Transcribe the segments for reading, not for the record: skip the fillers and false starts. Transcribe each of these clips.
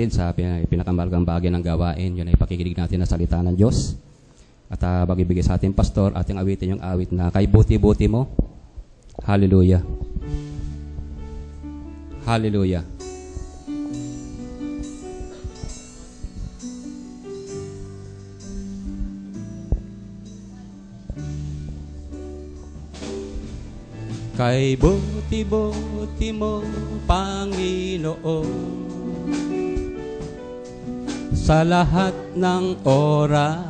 natin sa pinakamalagang bagay ng gawain. Yun ay pakikinig natin na salita ng Diyos. At bagibigay sa ating pastor, ating awitin yung awit na kay buti-buti mo. Hallelujah. Hallelujah. Kay buti-buti mo, Panginoon, sa lahat ng oras,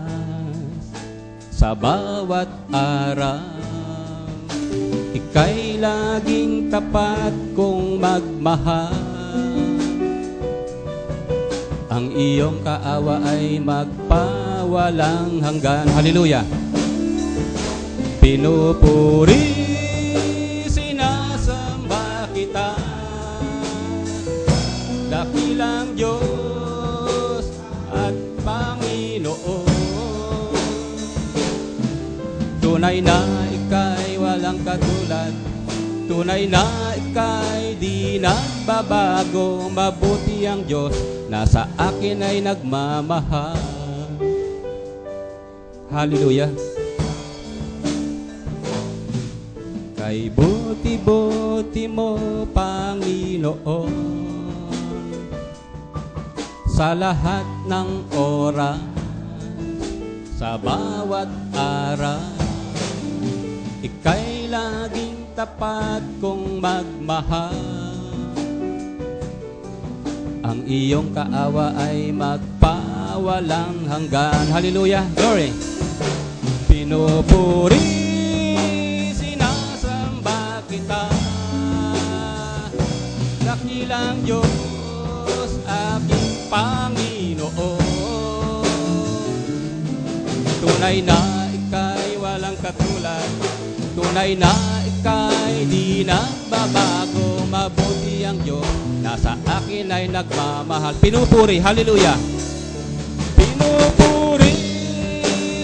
sa bawat araw, ika'y laging tapat kong magmahal. Ang iyong kaawa ay magpawalang hanggan. Hallelujah. Pinupuri, dakilang Diyos at Panginoon. Tunay na ika'y walang katulad, tunay na ika'y di nagbabago. Mabuti ang Diyos na sa akin ay nagmamahal. Hallelujah. Kay buti-buti mo, Panginoon, sa lahat ng oras, sa bawat araw, ika'y laging tapat kong magmahal. Ang iyong kaawa ay magpawalang hanggan. Hallelujah. Glory. Pinupuri, sinasamba kita, dakilang Diyos, aking Panginoon. Tunay na ika'y walang katulad, tunay na ika'y di nagbabago. Mabuti ang Diyos na sa akin ay nagmamahal. Pinupuri, hallelujah. Pinupuri,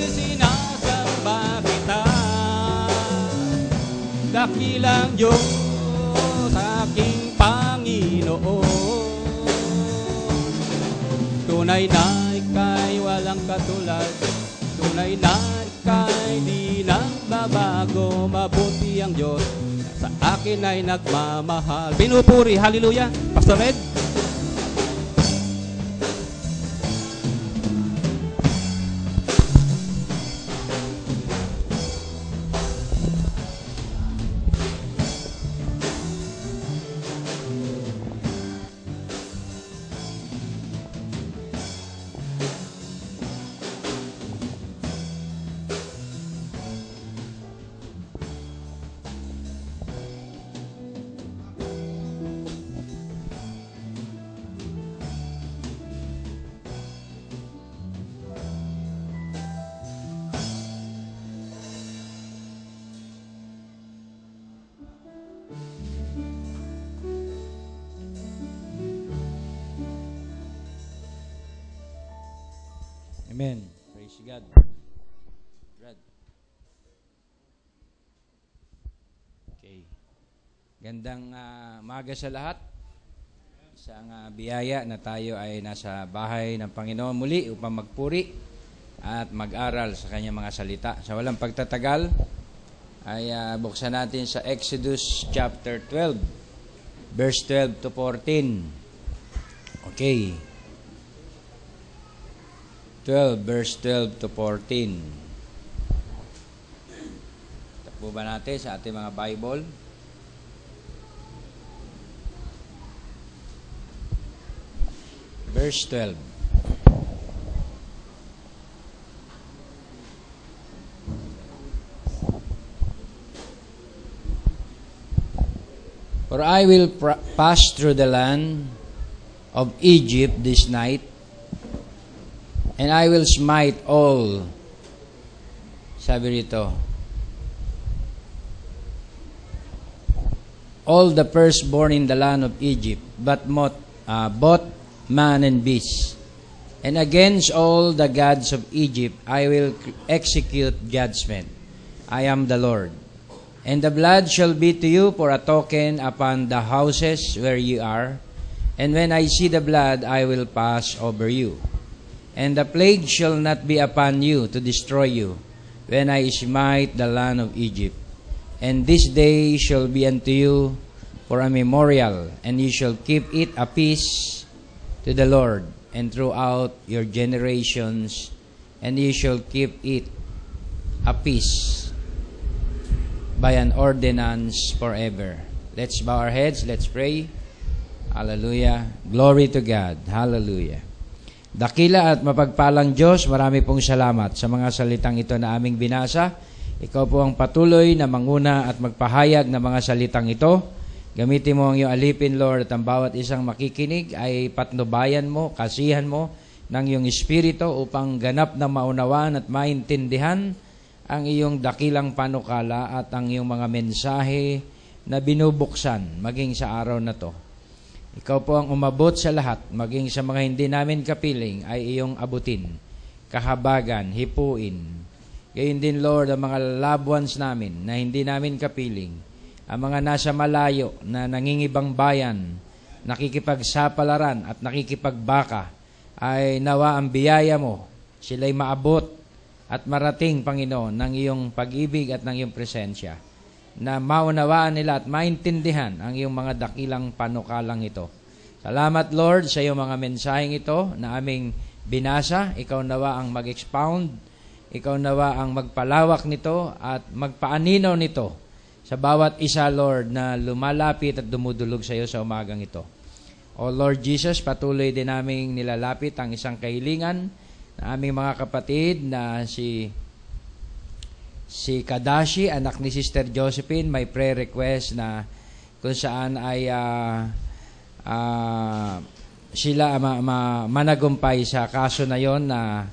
sinasamba kita, dakilang Diyos, aking Panginoon. Tunay na ika'y walang katulad, tunay na ika'y di nagbabago. Mabuti ang Diyos, sa akin ay nagmamahal. Pinupuri, hallelujah. Pastor Ed. Amen. Praise God. Brad. Okay. Gandang maga sa lahat. Isang biyaya na tayo ay nasa bahay ng Panginoon muli upang magpuri at mag-aral sa kanyang mga salita. Sa walang pagtatagal ay buksan natin sa Exodus chapter 12, verse 12 to 14. Okay. 12, verse 12 to 14. Takbo ba natin sa ating mga Bible? Verse 12. For I will pass through the land of Egypt this night, and I will smite all, sabi rito, all the firstborn in the land of Egypt, but both man and beast. And against all the gods of Egypt I will execute judgment. I am the Lord. And the blood shall be to you for a token upon the houses where you are. And when I see the blood, I will pass over you. And the plague shall not be upon you to destroy you, when I smite the land of Egypt. And this day shall be unto you for a memorial, and you shall keep it a peace to the Lord, and throughout your generations, and you shall keep it a peace by an ordinance forever. Let's bow our heads, let's pray. Hallelujah. Glory to God. Hallelujah. Dakila at mapagpalang Diyos, marami pong salamat sa mga salitang ito na aming binasa. Ikaw po ang patuloy na manguna at magpahayag ng mga salitang ito. Gamitin mo ang iyong alipin, Lord, at ang bawat isang makikinig ay patnubayan mo, kasihan mo ng iyong Espiritu upang ganap na maunawaan at maintindihan ang iyong dakilang panukala at ang iyong mga mensahe na binubuksan maging sa araw na to. Ikaw po ang umabot sa lahat, maging sa mga hindi namin kapiling ay iyong abutin, kahabagan, hipuin. Gayon din, Lord, ang mga loved ones namin na hindi namin kapiling, ang mga nasa malayo na nangingibang bayan, nakikipagsapalaran at nakikipagbaka, ay nawa ang biyaya mo, sila'y maabot at marating, Panginoon, ng iyong pag-ibig at ng iyong presensya, na maunawaan nila at maintindihan ang iyong mga dakilang panukalang ito. Salamat, Lord, sa iyong mga mensaheng ito na aming binasa. Ikaw nawa ang mag-expound, ikaw nawa ang magpalawak nito at magpaaninaw nito sa bawat isa, Lord, na lumalapit at dumudulog sa iyo sa umagang ito. O Lord Jesus, patuloy din naming nilalapit ang isang kahilingan na aming mga kapatid na si Kadashi, anak ni Sister Josephine. May prayer request na kung saan ay sila managumpay sa kaso na yon na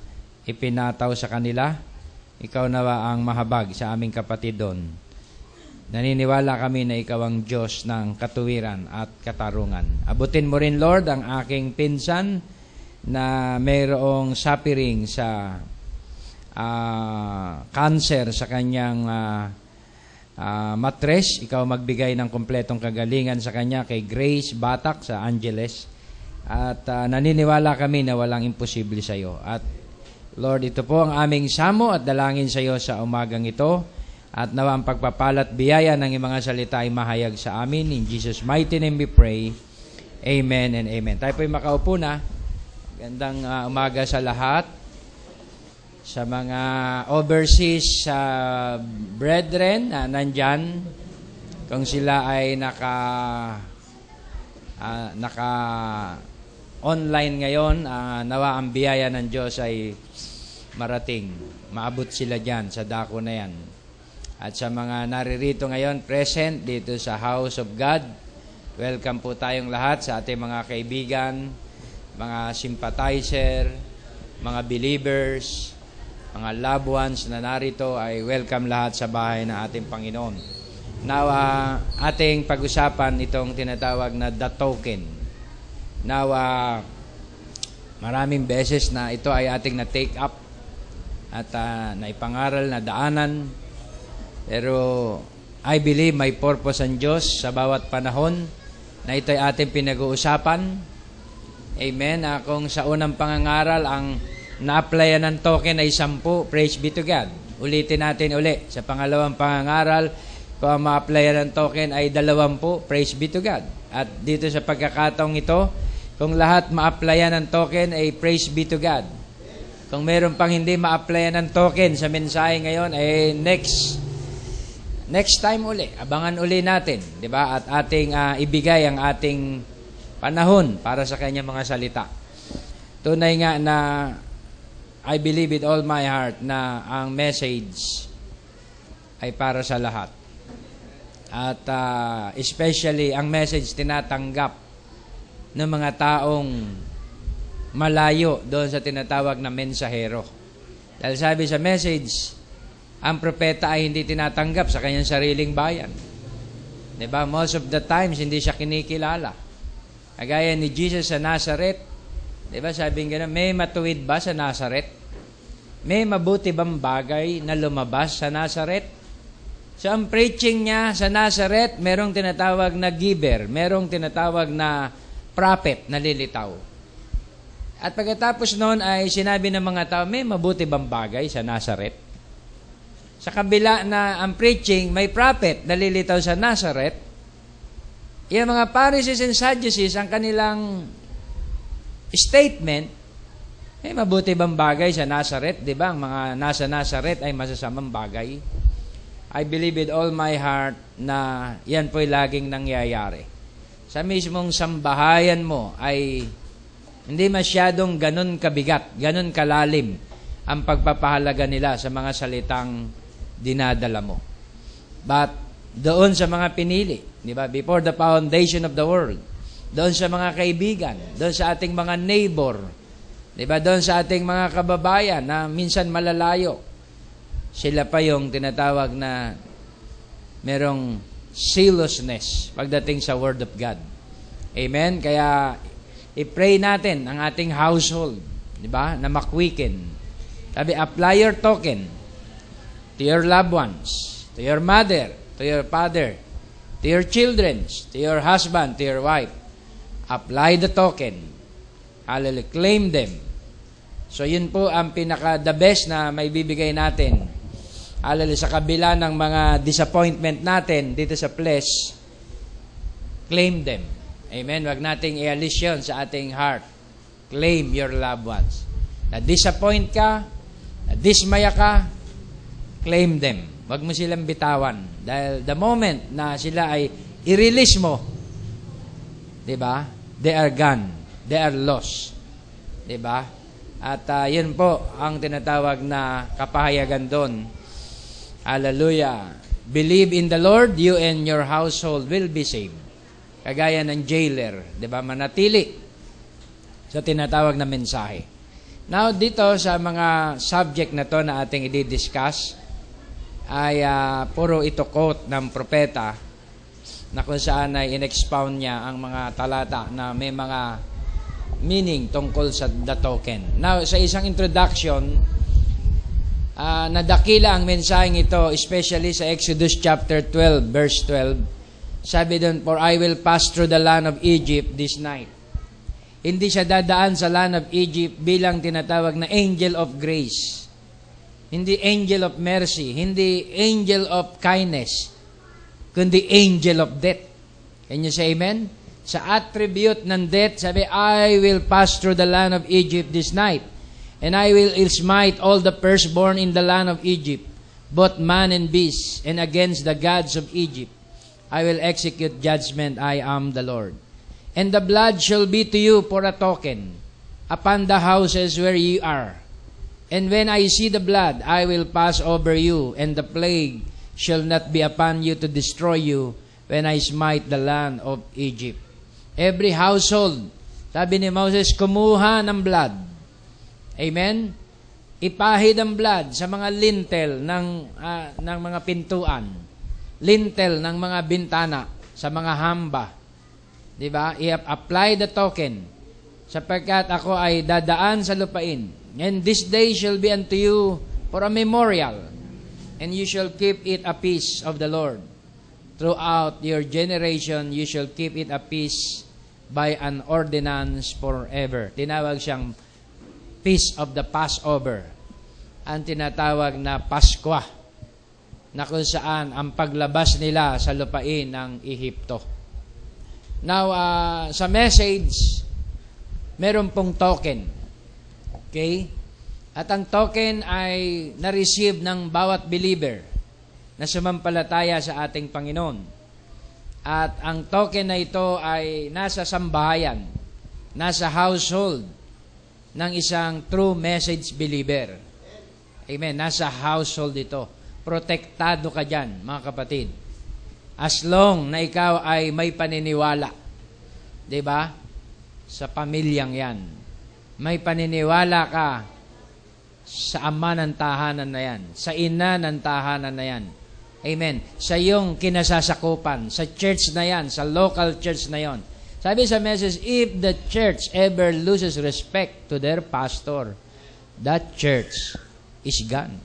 ipinataw sa kanila. Ikaw nawa ang mahabag sa aming kapatid doon. Naniniwala kami na ikaw ang Diyos ng katuwiran at katarungan. Abutin mo rin, Lord, ang aking pinsan na mayroong suffering sa cancer sa kanyang matres. Ikaw magbigay ng kompletong kagalingan sa kanya, kay Grace Batak sa Angeles. At naniniwala kami na walang imposible sa iyo. At Lord, ito po ang aming samo at dalangin sa iyo sa umagang ito. At nawa ang pagpapalat biyaya ng iyong mga salita ay mahayag sa amin. In Jesus' mighty name we pray. Amen and amen. Tayo po'y makaupo na. Gandang umaga sa lahat. Sa mga overseas brethren na nandyan, kung sila ay naka-online ngayon, nawa ang biyaya ng Diyos ay marating. Maabot sila dyan sa dako na yan. At sa mga naririto ngayon, present dito sa House of God, welcome po tayong lahat sa ating mga kaibigan, mga sympathizer, mga believers, mga loved ones na narito, ay welcome lahat sa bahay ng ating Panginoon. Now, ating pag-usapan itong tinatawag na The Token. Now, maraming beses na ito ay ating na-take up at naipangaral na daanan. Pero I believe may purpose ang Diyos sa bawat panahon na ito ay ating pinag-uusapan. Amen. Kung sa unang pangangaral ang na-applyan ng token ay 10, praise be to God. Ulitin natin uli. Sa pangalawang pangangaral, kung ang ma-applyan ng token ay 20, praise be to God. At dito sa pagkakataong ito, kung lahat ma-applyan ng token ay praise be to God. Kung meron pang hindi ma-applyan ng token sa mensahe ngayon, ay next time uli, abangan uli natin, di ba? At ating ibigay ang ating panahon para sa kanyang mga salita. Tunay nga na I believe with all my heart na ang message ay para sa lahat. At especially ang message tinatanggap ng mga taong malayo doon sa tinatawag na mensahero. Dahil sabi sa message, ang propeta ay hindi tinatanggap sa kanyang sariling bayan. Diba? Most of the times, hindi siya kinikilala. Kagaya ni Jesus sa Nazareth, diba? Sabi nga na, may matuwid ba sa Nazareth? May mabuti bang bagay na lumabas sa Nazareth? So, ang preaching niya sa Nazareth, merong tinatawag na giver, merong tinatawag na prophet na lilitaw. At pagkatapos noon ay sinabi ng mga tao, may mabuti bang bagay sa Nazareth? Sa kabila na ang preaching, may prophet na lilitaw sa Nazareth, yung mga Pharisees and Sadducees, ang kanilang statement, may mabuti bang bagay sa Nazareth? Di ba? Ang mga nasa Nazareth ay masasamang bagay. I believe with all my heart na yan po'y laging nangyayari. Sa mismong sambahayan mo ay hindi masyadong ganun kabigat, ganun kalalim ang pagpapahalaga nila sa mga salitang dinadala mo. But doon sa mga pinili, di ba? Before the foundation of the world, doon sa mga kaibigan, doon sa ating mga neighbor, di ba? Doon sa ating mga kababayan na minsan malalayo, sila pa yung tinatawag na merong zealousness pagdating sa Word of God. Amen? Kaya i-pray natin ang ating household, di ba? Na makwiken. Sabi, apply your token to your loved ones, to your mother, to your father, to your children, to your husband, to your wife. Apply the token. Hallelujah. Claim them. So yun po ang pinaka-the best na may bibigay natin. Hallelujah. Sa kabila ng mga disappointment natin dito sa flesh, claim them. Amen. Wag nating i-alis yun sa ating heart. Claim your loved ones. Na-disappoint ka, na-dismaya ka, claim them. Wag mo silang bitawan. Dahil the moment na sila ay i-release mo, di ba? They are gone. They are lost. Di ba? At yun po ang tinatawag na kapahayagan doon. Hallelujah. Believe in the Lord, you and your household will be saved. Kagaya ng jailer, di ba? Manatili sa tinatawag na mensahe. Now, dito sa mga subject na to na ating i-discuss, ay puro ito quote ng propeta na kung saan ay in-expound niya ang mga talata na may mga meaning tungkol sa the token. Now, sa isang introduction, nadakila ang mensaheng ito, especially sa Exodus chapter 12, verse 12. Sabi doon, for I will pass through the land of Egypt this night. Hindi siya dadaan sa land of Egypt bilang tinatawag na angel of grace. Hindi angel of mercy. Hindi angel of kindness. Kundi angel of death. Can you say amen? Sa attribute ng death, sabi, I will pass through the land of Egypt this night. And I will smite all the firstborn in the land of Egypt, both man and beast, and against the gods of Egypt I will execute judgment. I am the Lord. And the blood shall be to you for a token upon the houses where ye are. And when I see the blood, I will pass over you, and the plague shall not be upon you to destroy you when I smite the land of Egypt. Every household, sabi ni Moses, kumuha ng blood. Amen? Ipahid ang blood sa mga lintel ng mga pintuan. Lintel ng mga bintana, sa mga hamba. Diba? I-apply the token. Sapagkat ako ay dadaan sa lupain. And this day shall be unto you for a memorial. And you shall keep it a peace of the Lord. Throughout your generation, you shall keep it a peace by an ordinance forever. Tinawag siyang Feast of the Passover, ang tinatawag na Paskwa, na kung saan ang paglabas nila sa lupain ng Ehipto. Now, sa message, meron pong token. Okay? At ang token ay na-receive ng bawat believer na sumampalataya sa ating Panginoon. At ang token na ito ay nasa sambahayan, nasa household ng isang true message believer. Amen. Nasa household ito. Protektado ka dyan, mga kapatid. As long na ikaw ay may paniniwala. Diba? Sa pamilyang yan. May paniniwala ka sa ama ng tahanan na yan. Sa ina ng tahanan na yan. Amen. Sa iyong kinasasakupan. Sa church na yan. Sa local church na yan. Sabi sa message, if the church ever loses respect to their pastor, that church is gone.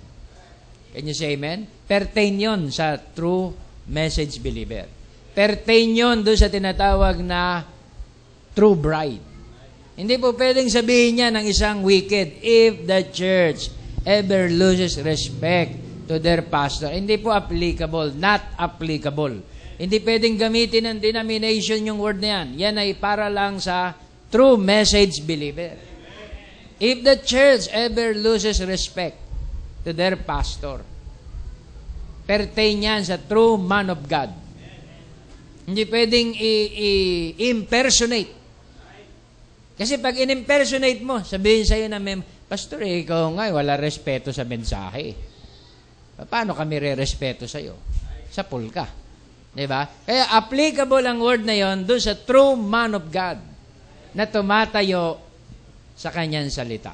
Can you say amen? Pertain yun sa true message believer. Pertain yun doon sa tinatawag na true bride. Hindi po pwedeng sabihin niya ng isang wicked, if the church ever loses respect to their pastor. Hindi po applicable, not applicable. Hindi pwedeng gamitin ng denomination yung word na yan. Yan ay para lang sa true message believer. If the church ever loses respect to their pastor, pertain yan sa true man of God. Hindi pwedeng i-impersonate. Kasi pag in-impersonate mo, sabihin sa'yo na, Pastor, ikaw nga, wala respeto sa mensahe. Paano kami re-respeto sa'yo? Sa pool ka. Diba? Kaya applicable ang word na yon doon sa true man of God na tumatayo sa kanyang salita.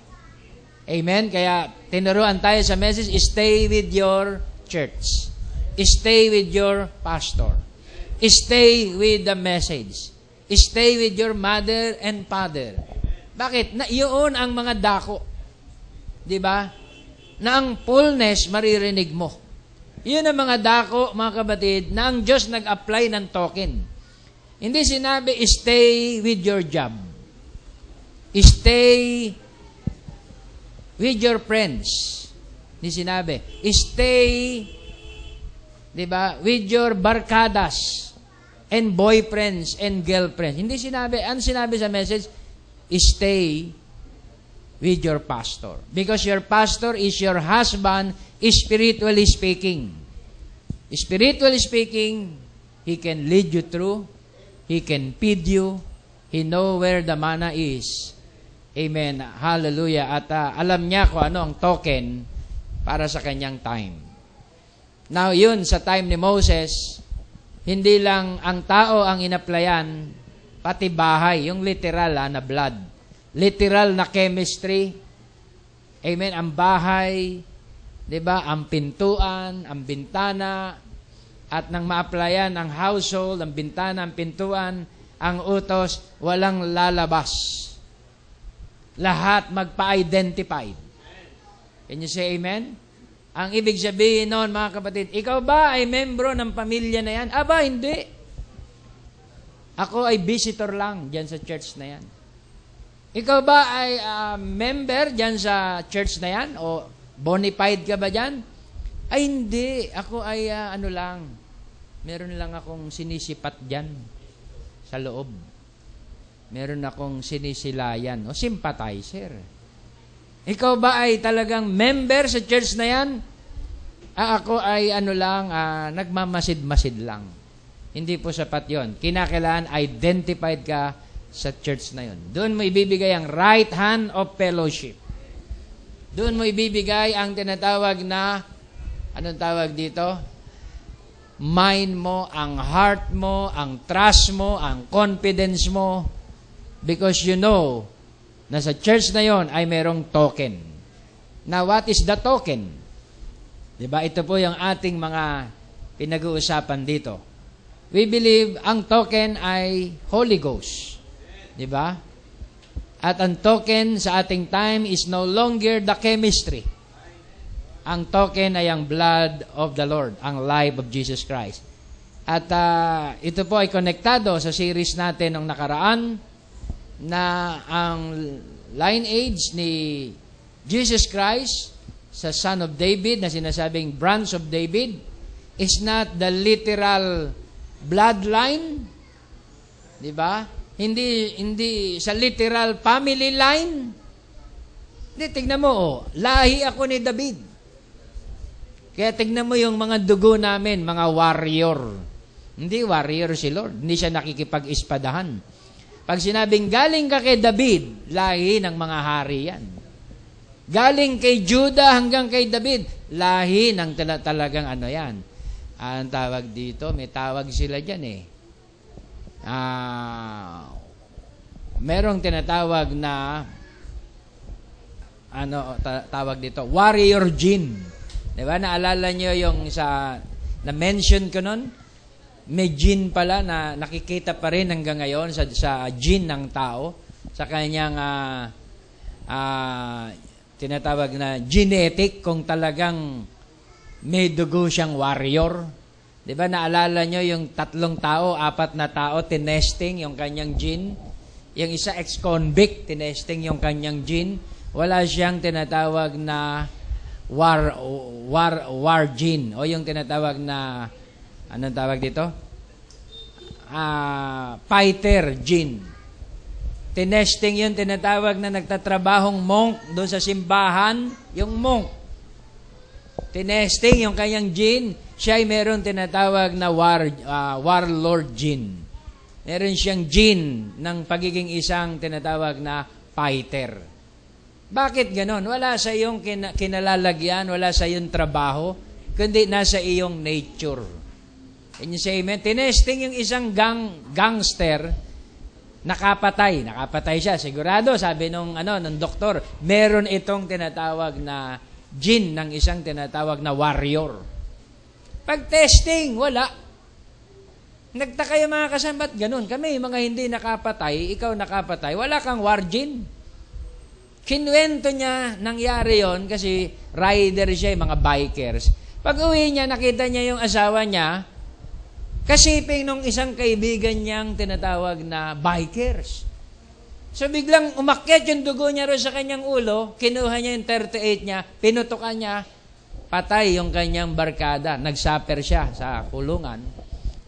Amen? Kaya tinuruan tayo sa message, stay with your church. Stay with your pastor. Stay with the message. Stay with your mother and father. Bakit? Yun ang mga dako. Diba? Na ang fullness maririnig mo. Yun ang mga dako, mga kapatid, na ang Diyos nag-apply ng token. Hindi sinabi, stay with your job. Stay with your friends. Hindi sinabi, stay, diba, with your barkadas and boyfriends and girlfriends. Hindi sinabi, ano sinabi sa message? Stay with your pastor. Because your pastor is your husband, spiritually speaking. Spiritually speaking, he can lead you through, he can feed you, he know where the manna is. Amen. Hallelujah. At alam niya kung ano ang token para sa kanyang time. Now, yun, sa time ni Moses, hindi lang ang tao ang inaplayan, pati bahay, yung literal na blood. Literal na chemistry. Amen. Ang bahay, diba? Ang pintuan, ang bintana, at nang ma-applyan ang household, ang bintana, ang pintuan, ang utos, walang lalabas. Lahat magpa-identified. Can you say amen? Ang ibig sabihin noon, mga kapatid, ikaw ba ay membro ng pamilya na yan? Aba, hindi. Ako ay visitor lang dyan sa church na yan. Ikaw ba ay member dyan sa church na yan? O bonafide ka ba dyan? Ay, hindi. Ako ay ano lang. Meron lang akong sinisipat dyan sa loob. Meron akong sinisilayan o sympathizer. Ikaw ba ay talagang member sa church na yan? Ako ay ano lang, nagmamasid-masid lang. Hindi po sapat yon. Kinakailangan identified ka sa church na yon. Doon mo ibibigay ang right hand of fellowship. Doon mo ibibigay ang tinatawag na, anong tawag dito? Mind mo, ang heart mo, ang trust mo, ang confidence mo. Because you know na sa church na yon ay merong token. Now, what is the token? Diba? Ito po yung ating mga pinag-uusapan dito. We believe ang token ay Holy Ghost. Diba? At ang token sa ating time is no longer the chemistry. Ang token ay ang blood of the Lord, ang life of Jesus Christ. At ito po ay konektado sa series natin ng nakaraan, na ang lineage ni Jesus Christ sa Son of David, na sinasabing branch of David, is not the literal bloodline. Diba? Hindi sa literal family line. Hindi, tignan mo, lahi ako ni David. Kaya tignan mo yung mga dugo namin, mga warrior. Hindi warrior si Lord. Hindi siya nakikipag-ispadahan. Pag sinabing galing ka kay David, lahi ng mga hari yan. Galing kay Judah hanggang kay David, lahi ng talagang ano yan. Ang tawag dito, may tawag sila dyan merong tinatawag na tawag dito, warrior gene. Diba? Naalala nyo yung na-mention ko nun? May gene pala na nakikita pa rin hanggang ngayon sa gene ng tao, sa kanyang tinatawag na genetic, kung talagang may dugo siyang warrior. Diba, naalala nyo yung 3 tao, 4 na tao, tinesting yung kanyang gene. Yung isa ex-convict, tinesting yung kanyang gene. Wala siyang tinatawag na war gene. O yung tinatawag na, anong tawag dito? Fighter gene. Tinesting yun, tinatawag na nagtatrabahong monk doon sa simbahan, yung monk. Tinesting yung kanyang gene, siya ay meron tinatawag na warlord gene. Meron siyang gene ng pagiging isang tinatawag na fighter. Bakit ganon? Wala sa iyong kinalalagyan, wala sa iyong trabaho, kundi nasa iyong nature. Can you say amen? Tinesting yung isang gangster, nakapatay siya. Sigurado, sabi nung doktor, meron itong tinatawag na gene ng isang tinatawag na warrior. Pag testing, wala. Nagtaka yung mga kasambat, ganun. Kami, mga hindi nakapatay, ikaw nakapatay, wala kang war gene. Kinuwento niya, nangyari yon kasi rider siya, mga bikers. Pag uwi niya, nakita niya yung asawa niya, kasiping nung isang kaibigan niyang tinatawag na bikers. So biglang umakyat yung dugo niya rin sa kanyang ulo, kinuha niya yung 38 niya, pinutukan niya, patay yung kanyang barkada. Nagsaper siya sa kulungan.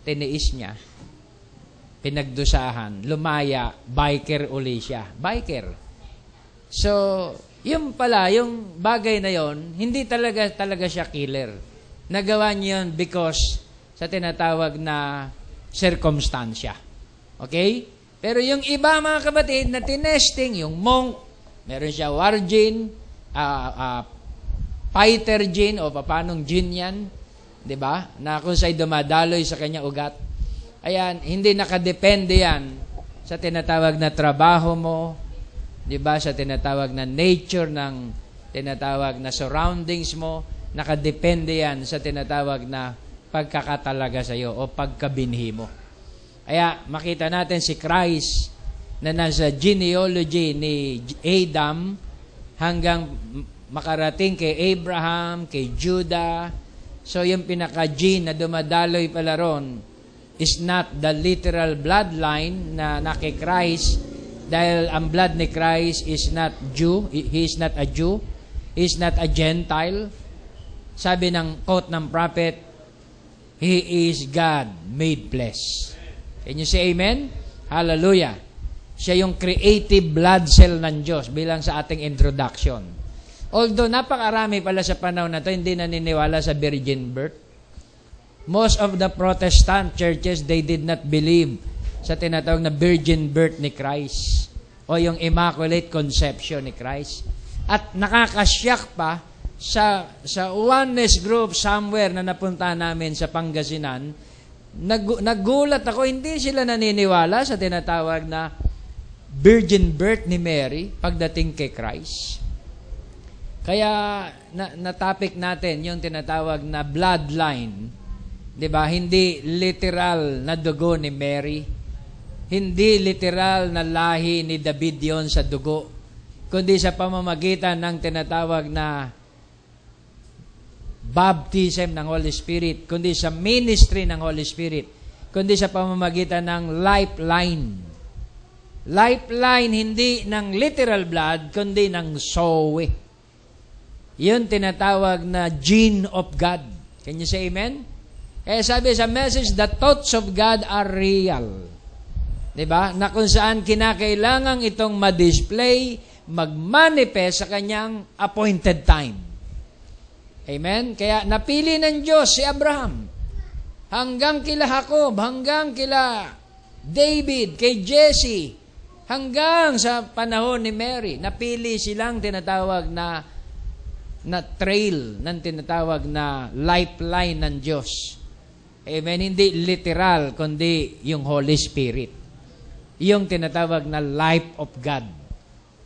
Tiniis niya, pinagdusahan, lumaya, biker uli siya. Biker. So, yung pala, yung bagay na yon, hindi talaga siya killer. Nagawa niya yun because sa tinatawag na circumstansya. Okay? Pero yung iba mga kapatid na tinesting, yung monk, meron siya war gene, fighter gene, o papanong gene yan, diba? Na kung sa'y dumadaloy sa kanyang ugat. Ayan, hindi nakadepende yan sa tinatawag na trabaho mo, diba? Sa tinatawag na nature ng tinatawag na surroundings mo. Nakadepende yan sa tinatawag na pagkakatalaga sa iyo o pagkabinhi mo. Kaya makita natin si Christ na nasa genealogy ni Adam hanggang makarating kay Abraham, kay Judah. So, yung pinaka-gene na dumadaloy pala ron is not the literal bloodline na kay Christ, dahil ang blood ni Christ is not Jew. He is not a Jew. He is not a Gentile. Sabi ng quote ng prophet, He is God made flesh. Can you say amen? Hallelujah. Siya yung creative blood cell ng Diyos bilang sa ating introduction. Although napakarami pala sa panahon na to hindi naniniwala sa virgin birth. Most of the Protestant churches, they did not believe sa tinatawag na virgin birth ni Christ o yung immaculate conception ni Christ. At nakakasyak pa sa oneness group somewhere na napunta namin sa Pangasinan, nagulat ako, hindi sila naniniwala sa tinatawag na virgin birth ni Mary pagdating kay Christ. Kaya na-topic natin yung tinatawag na bloodline. 'Di ba? Hindi literal na dugo ni Mary. Hindi literal na lahi ni David yon sa dugo. Kundi sa pamamagitan ng tinatawag na baptism ng Holy Spirit. Kundi sa ministry ng Holy Spirit. Kundi sa pamamagitan ng lifeline. Lifeline hindi ng literal blood, kundi ng zoe. Yun tinatawag na gene of God. Can you say amen? Kaya sabi sa message, the thoughts of God are real. Diba? Na kung saan kinakailangan itong ma-display, mag-manifest sa kanyang appointed time. Amen? Kaya napili ng Diyos si Abraham. Hanggang kila Jacob, hanggang kila David, kay Jesse, hanggang sa panahon ni Mary, napili silang tinatawag na trail ng tinatawag na lifeline ng Diyos. Amen? Hindi literal, kundi yung Holy Spirit. Yung tinatawag na life of God.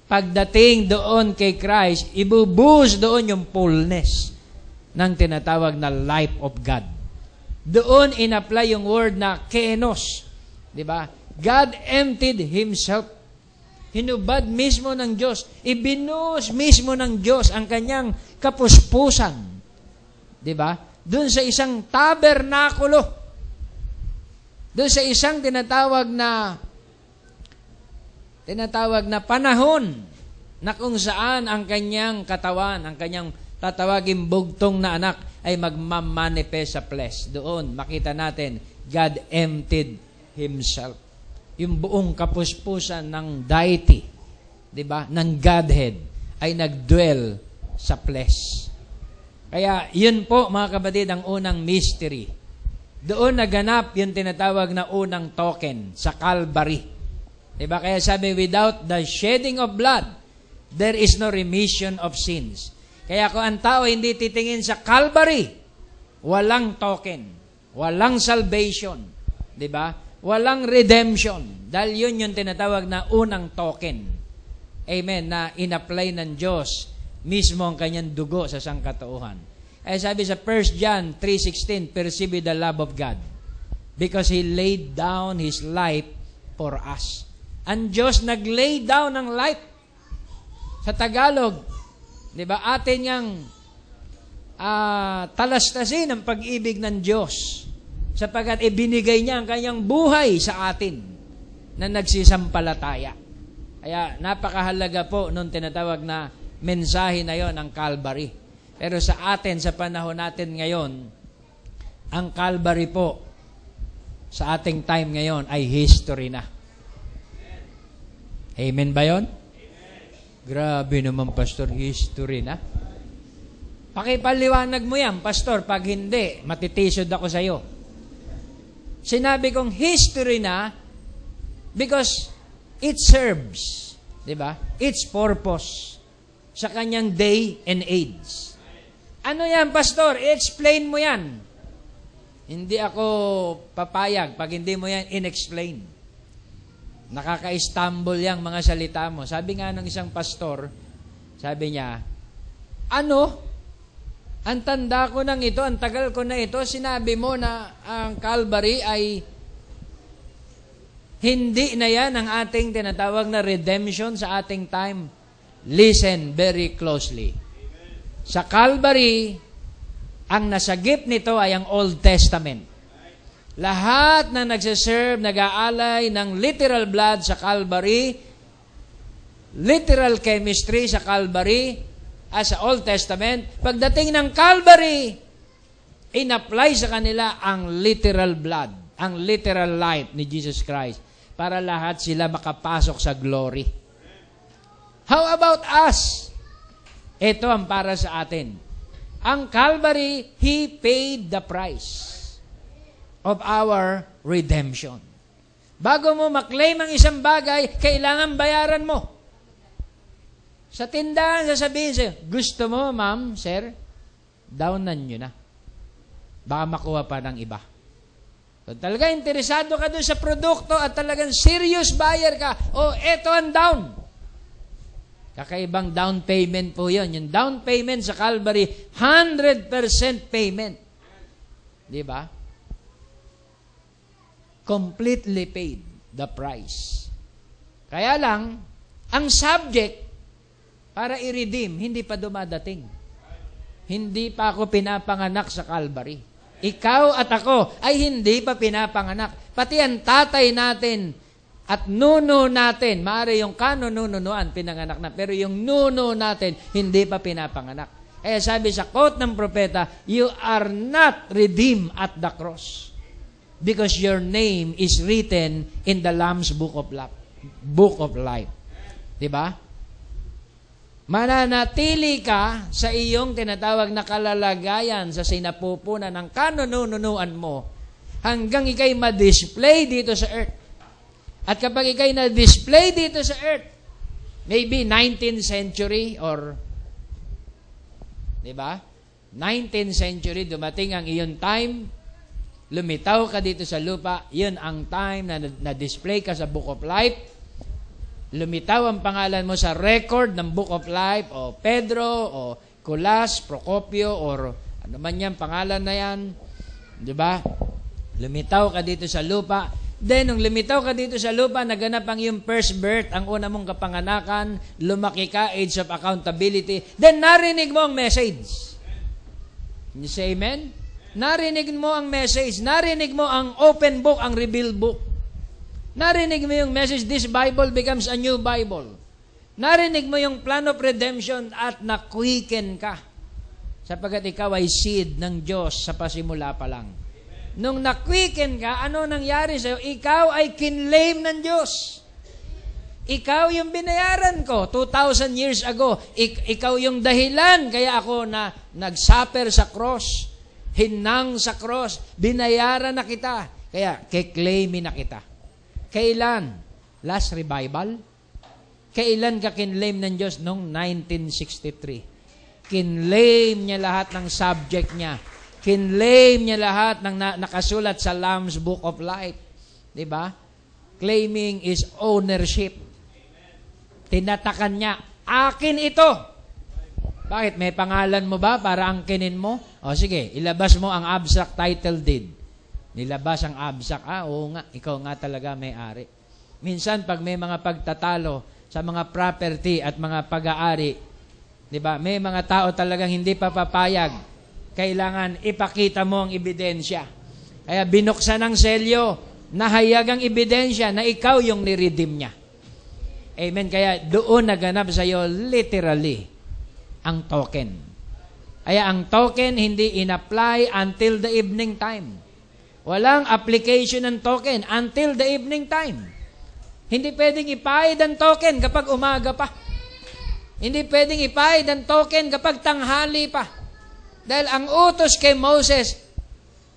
Pagdating doon kay Christ, ibubuhos doon yung fullness ng tinatawag na life of God. Doon in-apply yung word na kenos. Diba? God emptied Himself. Hinubad mismo ng Diyos. Ibinuhos mismo ng Diyos ang kanyang kapuspusan. Diba? Doon sa isang tabernakulo. Doon sa isang tinatawag na Tinatawag na panahon na kung saan ang kanyang katawan, ang kanyang tatawagin bugtong na anak ay magmamanifest sa flesh. Doon, makita natin, God emptied Himself. Yung buong kapuspusan ng deity, di ba, ng Godhead, ay nagdwell sa flesh. Kaya, yun po, mga kapatid, ang unang mystery. Doon naganap yung tinatawag na unang token sa Calvary. Di ba? Kaya sabi, without the shedding of blood, there is no remission of sins. Kaya kung ang tao hindi titingin sa Calvary, walang token, walang salvation, di ba? Walang redemption. Dahil yun yung tinatawag na unang token. Amen, na in-apply ng Diyos mismo ang kanyang dugo sa sangkatauhan. Ay sabi sa 1 John 3:16, perceive the love of God because He laid down His life for us. Ang Diyos nag-lay down ng life. Sa Tagalog, di ba, atin yang talastasin ang pag-ibig ng Diyos sapagkat ibinigay niya ang kanyang buhay sa atin na nagsisampalataya. Kaya napakahalaga po nung tinatawag na mensahe na yon, ang Calvary. Pero sa atin, sa panahon natin ngayon, ang Calvary po sa ating time ngayon ay history na. Amen ba yon? Grabe naman, Pastor, history na. Pakipaliwanag mo yan, Pastor. Pag hindi, matitisod ako sa iyo. Sinabi kong history na because it serves, di ba? Its purpose sa kanyang day and age. Ano yan, Pastor? I-explain mo yan. Hindi ako papayag pag hindi mo yan in-explain. Nakaka-istumble yang mga salita mo. Sabi nga ng isang pastor, sabi niya, ano? Ang tanda ko ng ito, ang tagal ko na ito, sinabi mo na ang Calvary ay hindi na yan ang ating tinatawag na redemption sa ating time. Listen very closely. Sa Calvary, ang nasagip nito ay ang Old Testament. Lahat na nagsiserve, nag-aalay ng literal blood sa Calvary, literal chemistry sa Calvary, as sa Old Testament, pagdating ng Calvary, in-apply sa kanila ang literal blood, ang literal life ni Jesus Christ, para lahat sila makapasok sa glory. How about us? Ito ang para sa atin. Ang Calvary, He paid the price of our redemption. Bago mo maklaim ang isang bagay, kailangan bayaran mo. Sa tindahan, sasabihin sa'yo, gusto mo, ma'am, sir, downan nyo na. Baka makuha pa ng iba. Kung talaga interesado ka doon sa produkto at talagang serious buyer ka, eto ang down. Kakaibang down payment po yun. Yung down payment sa Calvary, 100% payment. Di ba? Completely paid the price. Kaya lang, ang subject para i-redeem, hindi pa dumadating. Hindi pa ako pinapanganak sa Calvary. Ikaw at ako ay hindi pa pinapanganak. Pati ang tatay natin at nuno natin, maaari yung kanununuan pinanganak na, pero yung nuno natin, hindi pa pinapanganak. Kaya sabi sa quote ng propeta, you are not redeemed at the cross because your name is written in the Lamb's Book of Life. Book of Life. Diba? Mananatili ka sa iyong tinatawag na kalalagayan sa sinapupunan ng kanununuan mo hanggang ikay ma-display dito sa earth. At kapag ikay na-display dito sa earth, maybe 19th century or, di ba? 19th century, dumating ang iyong time, lumitaw ka dito sa lupa, yun ang time na na-display ka sa Book of Life, lumitaw ang pangalan mo sa record ng Book of Life, o Pedro, o Colas, Procopio, or ano man yan, pangalan na yan, di ba? Lumitaw ka dito sa lupa. Then, nung lumitaw ka dito sa lupa, naganap ang iyong first birth, ang una mong kapanganakan, lumaki ka, age of accountability. Then, narinig mo ang message. You say amen? Narinig mo ang message. Narinig mo ang open book, ang revealed book. Narinig mo yung message, this Bible becomes a new Bible. Narinig mo yung plan of redemption at na-quicken ka. Sapagkat ikaw ay seed ng Diyos sa pasimula pa lang. Nung na-quicken ka, ano nangyari sa'yo? Ikaw ay kinlaim ng Diyos. Ikaw yung binayaran ko 2,000 years ago. Ikaw yung dahilan kaya ako na nagsuffer sa cross, hinang sa cross, binayaran na kita. Kaya kiklaimin na kita. Kailan? Last revival? Kailan ka kinlaim ng Diyos? Noong 1963. Kinlaim niya lahat ng subject niya. Kinlaim niya lahat ng nakasulat sa Lamb's Book of Life. Diba? Claiming is ownership. Tinatakan niya, akin ito. Bakit? May pangalan mo ba para angkinin mo? O sige, ilabas mo ang abstract title deed. Nilabas ang abstract. Oo nga, ikaw nga talaga may-ari. Minsan, pag may mga pagtatalo sa mga property at mga pag-aari, diba? May mga tao talagang hindi pa papayag. Kailangan ipakita mo ang ebidensya. Kaya binuksan ng selyo, nahayag ang ebidensya na ikaw yung niredeem niya. Amen. Kaya doon naganap sa iyo literally ang token. Kaya ang token hindi in-apply until the evening time. Walang application ng token until the evening time. Hindi pwedeng ipahid ang token kapag umaga pa. Hindi pwedeng ipahid ang token kapag tanghali pa. Dahil ang utos kay Moses,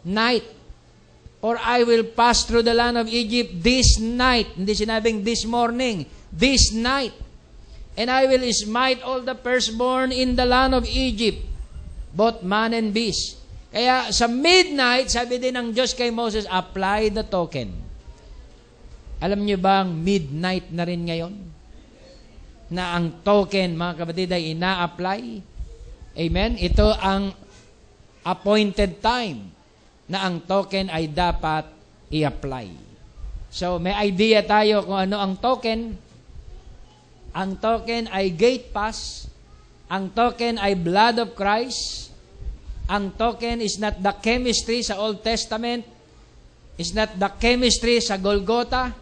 night. For I will pass through the land of Egypt this night. Hindi sinabing this morning. This night. And I will smite all the firstborn in the land of Egypt, both man and beast. Kaya sa midnight, sabi din ng Diyos kay Moses, apply the token. Alam niyo bang midnight na rin ngayon? Na ang token, mga kapatid, ay ina-apply. Amen? Ito ang appointed time na ang token ay dapat i-apply. So, may idea tayo kung ano ang token. Ang token ay gate pass. Ang token ay blood of Christ. Ang token is not the chemistry sa Old Testament. It's not the chemistry sa Golgotha.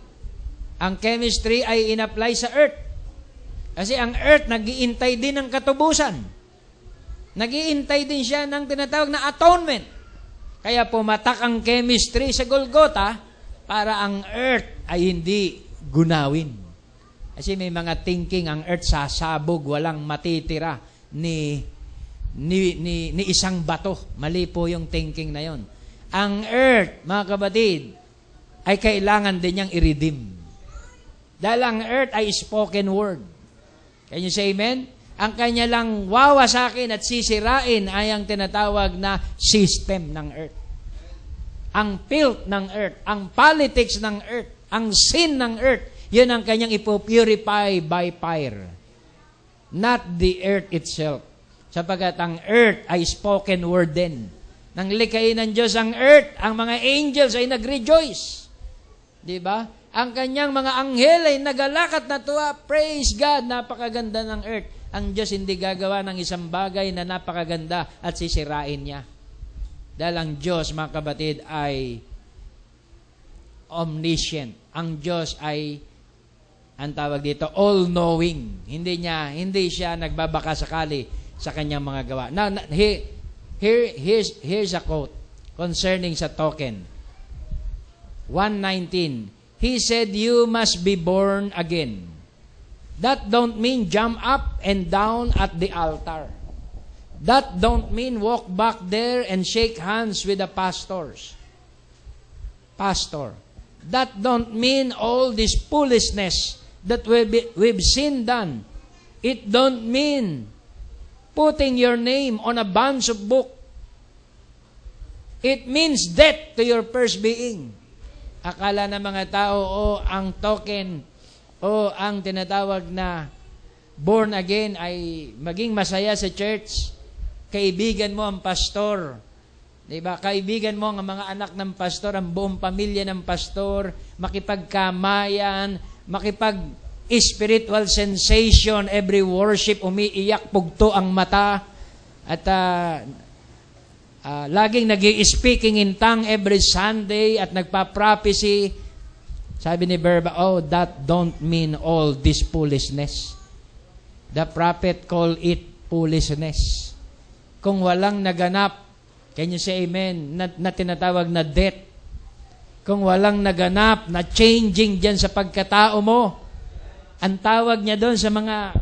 Ang chemistry ay in-apply sa earth. Kasi ang earth, nag-iintay din ng katubusan. Nag-iintay din siya ng tinatawag na atonement. Kaya pumatak ang chemistry sa Golgotha para ang earth ay hindi gunawin. Kasi may mga thinking, ang earth sasabog, walang matitira ni isang bato. Mali po yung thinking na yon. Ang earth, mga kapatid, ay kailangan din niyang i-redeem. Dahil ang earth ay spoken word. Can you say amen? Ang kanya lang wawasakin at sisirain ay ang tinatawag na system ng earth. Ang filth ng earth, ang politics ng earth, ang sin ng earth, yun ang kanyang ipopurify by fire. Not the earth itself. Sapagkat ang earth ay spoken word din. Nang likhain ng Diyos ang earth, ang mga angels ay nag-rejoice. Diba? Ang kanyang mga anghel ay nagalakat na tuwa. Praise God, napakaganda ng earth. Ang Diyos hindi gagawa ng isang bagay na napakaganda at sisirain niya. Dahil ang Diyos, mga kapatid, ay omniscient. Ang Diyos ay, ang tawag dito, all-knowing. Hindi siya nagbabaka sakali sa kanyang mga gawa. Now, here's a quote concerning sa token. 1:19. He said, you must be born again. That don't mean jump up and down at the altar. That don't mean walk back there and shake hands with the pastors. Pastor. That don't mean all this foolishness that we've seen done. It don't mean putting your name on a bunch of book. It means death to your first being. Akala ng mga tao, ang token, ang tinatawag na born again ay maging masaya sa church. Kaibigan mo ang pastor. Diba? Kaibigan mo ang mga anak ng pastor, ang buong pamilya ng pastor, makipagkamayan, spiritual sensation, every worship, umiiyak, pugto ang mata, at laging nag-i-speaking in tongue every Sunday at nagpa-prophecy. Sabi ni Berba, oh, that don't mean all this foolishness. The prophet call it foolishness. Kung walang naganap, can you say amen, na tinatawag na death, kung walang naganap na changing dyan sa pagkatao mo, ang tawag niya doon sa mga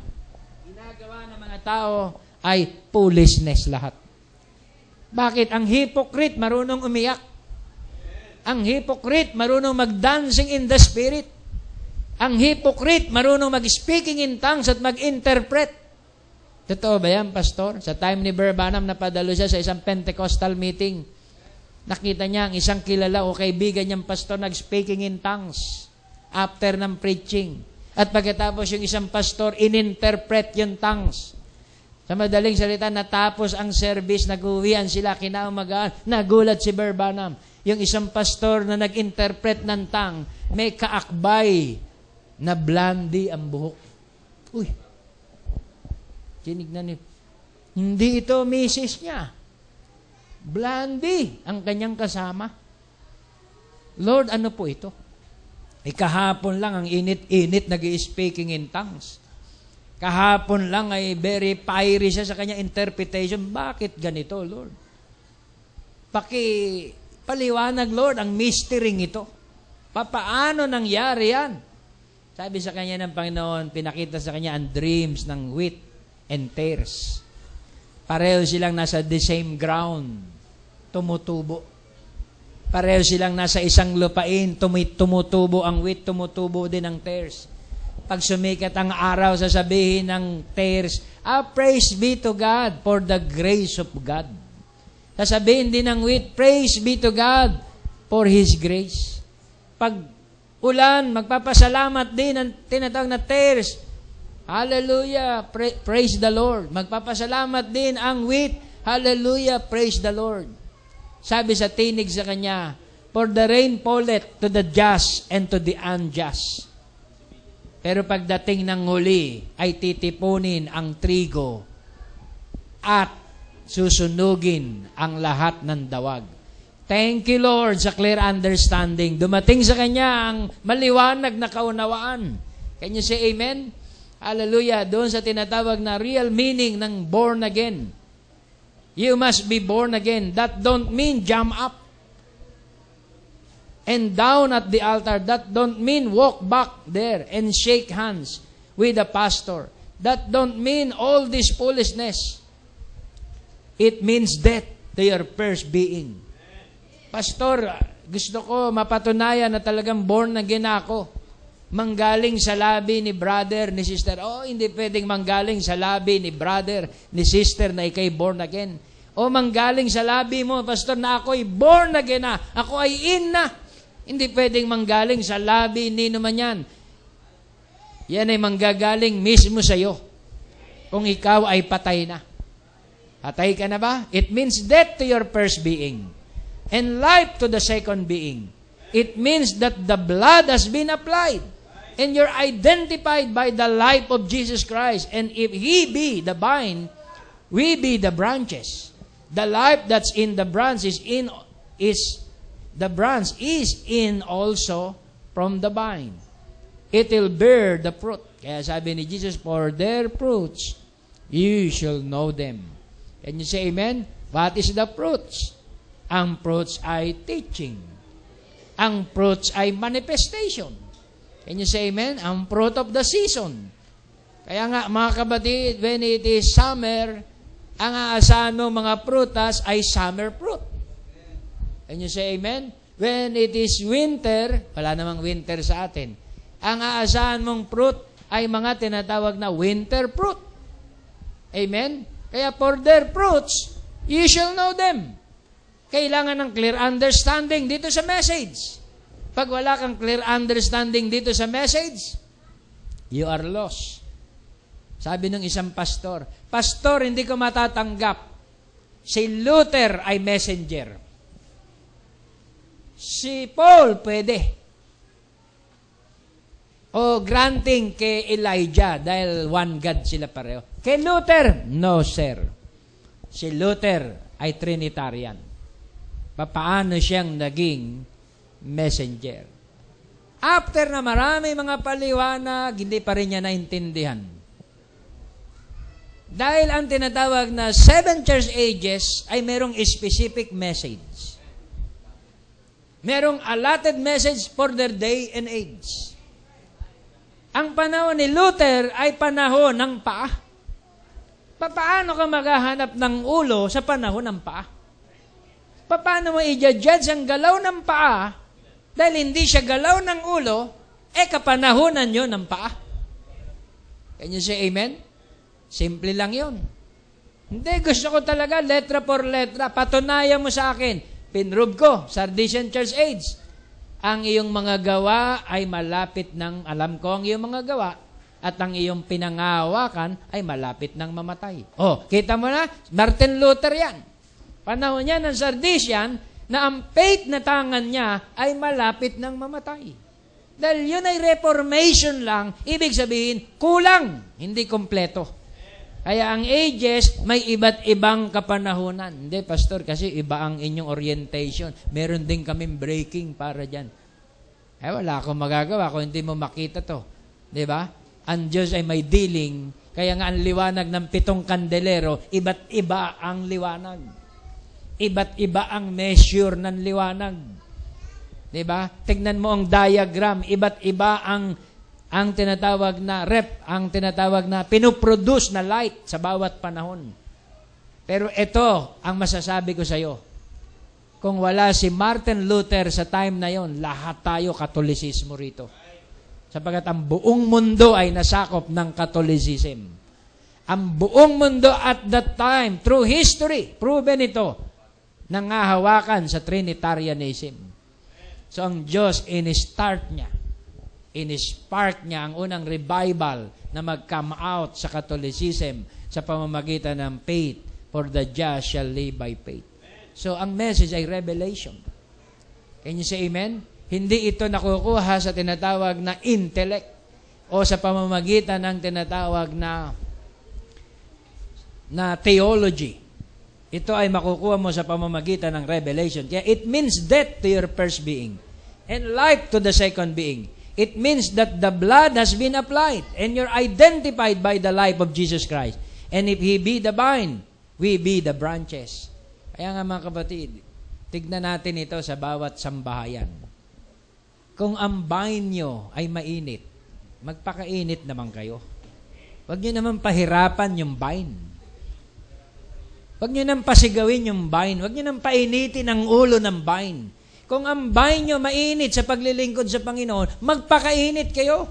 ginagawa ng mga tao ay foolishness lahat. Bakit? Ang hypocrite marunong umiyak. Ang hypocrite marunong mag-dancing in the spirit. Ang hypocrite marunong mag-speaking in tongues at mag-interpret. Totoo ba yan, pastor? Sa time ni Berbanam, napadalo siya sa isang Pentecostal meeting. Nakita niya ang isang kilala o kaibigan niyang pastor nag-speaking in tongues after ng preaching. At pagkatapos yung isang pastor, in-interpret yung tongues. Sa madaling salita, natapos ang service, nag-uwian sila, kinaumagaan, nagulat si Berbanam. Yung isang pastor na nag-interpret ng tongue, may kaakbay na blondie ang buhok. Uy, tinignan niyo. Hindi ito misis niya. Blondie ang kanyang kasama. Lord, ano po ito? Kahapon lang ang init-init nag-i-speaking in tongues. Kahapon lang ay very fiery siya sa kanyang interpretation. Bakit ganito, Lord? Paliwanag, Lord, ang mystery ito. Paano nangyari yan? Sabi sa kanya ng Panginoon, pinakita sa kanya ang dreams ng wheat and tares. Pareho silang nasa the same ground, tumutubo. Pareho silang nasa isang lupain, tumutubo ang wheat, tumutubo din ang tares. Pag sumikat ang araw, sasabihin ng tares, praise be to God for the grace of God. Sasabihin din ng wheat, praise be to God for His grace. Pag ulan, magpapasalamat din ang tinatawag na tares. Hallelujah, praise the Lord. Magpapasalamat din ang wheat. Hallelujah, praise the Lord. Sabi sa tinig sa kanya, for the rain falleth to the just and to the unjust. Pero pagdating ng huli, ay titipunin ang trigo at susunugin ang lahat ng dawag. Thank you, Lord, sa clear understanding. Dumating sa kanya ang maliwanag na kaunawaan. Can you say amen? Hallelujah. Doon sa tinatawag na real meaning ng born again. You must be born again. That don't mean jump up and down at the altar. That don't mean walk back there and shake hands with the pastor. That don't mean all this foolishness. It means death to your first being. Pastor, gusto ko mapatunayan na talagang born again ako. Manggaling sa labi ni brother, ni sister. Oh, hindi pwedeng manggaling sa labi ni brother, ni sister na ikay born again. O manggaling sa labi mo, pastor, na ako'y born again na. Ako ay in na. Hindi pwedeng manggaling sa labi ni naman yan. Yan ay manggagaling mismo sa iyo. Kung ikaw ay patay na. Patay ka na ba? It means death to your first being and life to the second being. It means that the blood has been applied and you're identified by the life of Jesus Christ. And if He be the vine, we be the branches. The life that's in the branch the branch is in also from the vine. It will bear the fruit. Kaya sabi ni Jesus, for their fruits, you shall know them. Can you say amen? What is the fruits? Ang fruits ay teaching. Ang fruits ay manifestation. Can you say amen? Ang fruit of the season. Kaya nga, mga kapatid, when it is summer, ang aasahan mo mga prutas ay summer fruit. Can you say amen? When it is winter, wala namang winter sa atin. Ang aasahan mong fruit ay mga tinatawag na winter fruit. Amen? Kaya for their fruits, you shall know them. Kailangan ng clear understanding dito sa message. Pag wala kang clear understanding dito sa message, you are lost. Sabi ng isang pastor, Pastor, hindi ko matatanggap. Si Luther ay messenger. Si Paul, pwede. O granting kay Elijah dahil one God sila pareho. Kay Luther, no sir. Si Luther ay Trinitarian. Paano siyang naging messenger? After na marami mga paliwanag, hindi pa rin niya naintindihan. Dahil ang tinatawag na 7 church ages ay merong specific message. Merong allotted message for their day and age. Ang panahon ni Luther ay panahon ng paa. Paano ka maghahanap ng ulo sa panahon ng paa? Paano mo i-judge ang galaw ng paa dahil hindi siya galaw ng ulo, kapanahonan nyo ng paa? Can you say amen? Simple lang yun. Hindi, gusto ko talaga, letra por letra. Patunayan mo sa akin. Pinrove ko, Sardisian Church Age. Ang iyong mga gawa ay malapit ng, alam ko ang iyong mga gawa, at ang iyong pinangahawakan ay malapit ng mamatay. Oh, kita mo na, Martin Luther yan. Panahon niya ng Sardisian, na ang faith na tangan niya ay malapit ng mamatay. Dahil yun ay reformation lang, ibig sabihin, kulang, hindi kompleto. Kaya ang ages, may iba't ibang kapanahunan. Hindi, pastor, kasi iba ang inyong orientation. Meron din kaming breaking para dyan. Wala akong magagawa kung hindi mo makita to. Di ba? Ang Diyos ay may dealing. Kaya nga ang liwanag ng 7 kandelero, iba't iba ang liwanag. Iba't iba ang measure ng liwanag. Diba? Tignan mo ang diagram, iba't iba ang tinatawag na ang tinatawag na pinuproduce na light sa bawat panahon. Pero ito ang masasabi ko sa iyo. Kung wala si Martin Luther sa time na yon, lahat tayo Katolisismo rito. Sapagkat ang buong mundo ay nasakop ng Catholicism. Ang buong mundo at that time, through history, proven ito, nangahawakan sa Trinitarianism. So, ang Diyos, in-spark niya ang unang revival na mag-come out sa Catholicism sa pamamagitan ng faith, for the just shall live by faith. So, ang message ay revelation. Can you say amen? Hindi ito nakukuha sa tinatawag na intellect o sa pamamagitan ng tinatawag na theology. Ito ay makukuha mo sa pamamagitan ng revelation. Kaya it means death to your first being and life to the second being. It means that the blood has been applied and you're identified by the life of Jesus Christ. And if He be the vine, we be the branches. Kaya nga mga kapatid, tignan natin ito sa bawat sambahayan. Kung ang vine nyo ay mainit, magpakainit naman kayo. Huwag nyo naman pahirapan yung vine. Huwag nyo nang pasigawin yung vine. Huwag nyo nang painitin ang ulo ng vine. Kung ang vine nyo mainit sa paglilingkod sa Panginoon, magpakainit kayo.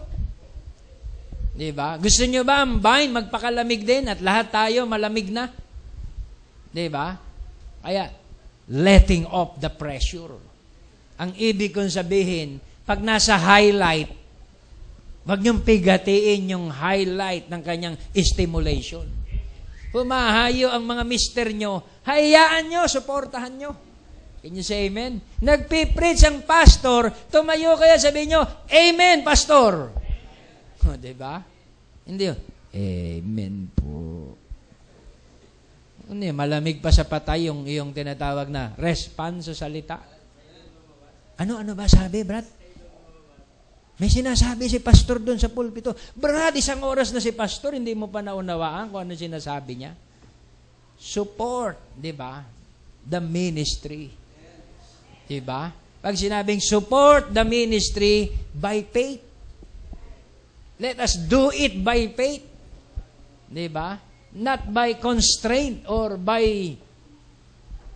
Diba? Gusto nyo ba ang vine magpakalamig din at lahat tayo malamig na? Diba? Kaya, letting off the pressure. Ang ibig kong sabihin, pag nasa highlight, huwag nyong pigatiin yung highlight ng kanyang stimulation. Pumahayo ang mga mister nyo, hayaan nyo, suportahan nyo. Can you say amen? Nagpipreach ang pastor, tumayo kaya sabihin nyo, amen, pastor. O, diba? Hindi yun, amen po. Hindi, malamig pa sa patay yung iyong tinatawag na response sa salita. Ano ba sabi, Brad? May sinasabi si pastor doon sa pulpito. Brad, 1 oras na si pastor, hindi mo pa naunawaan kung ano sinasabi niya. Support, di ba? The ministry. Di ba? Pag sinabing support the ministry by faith. Let us do it by faith. Di ba? Not by constraint or by...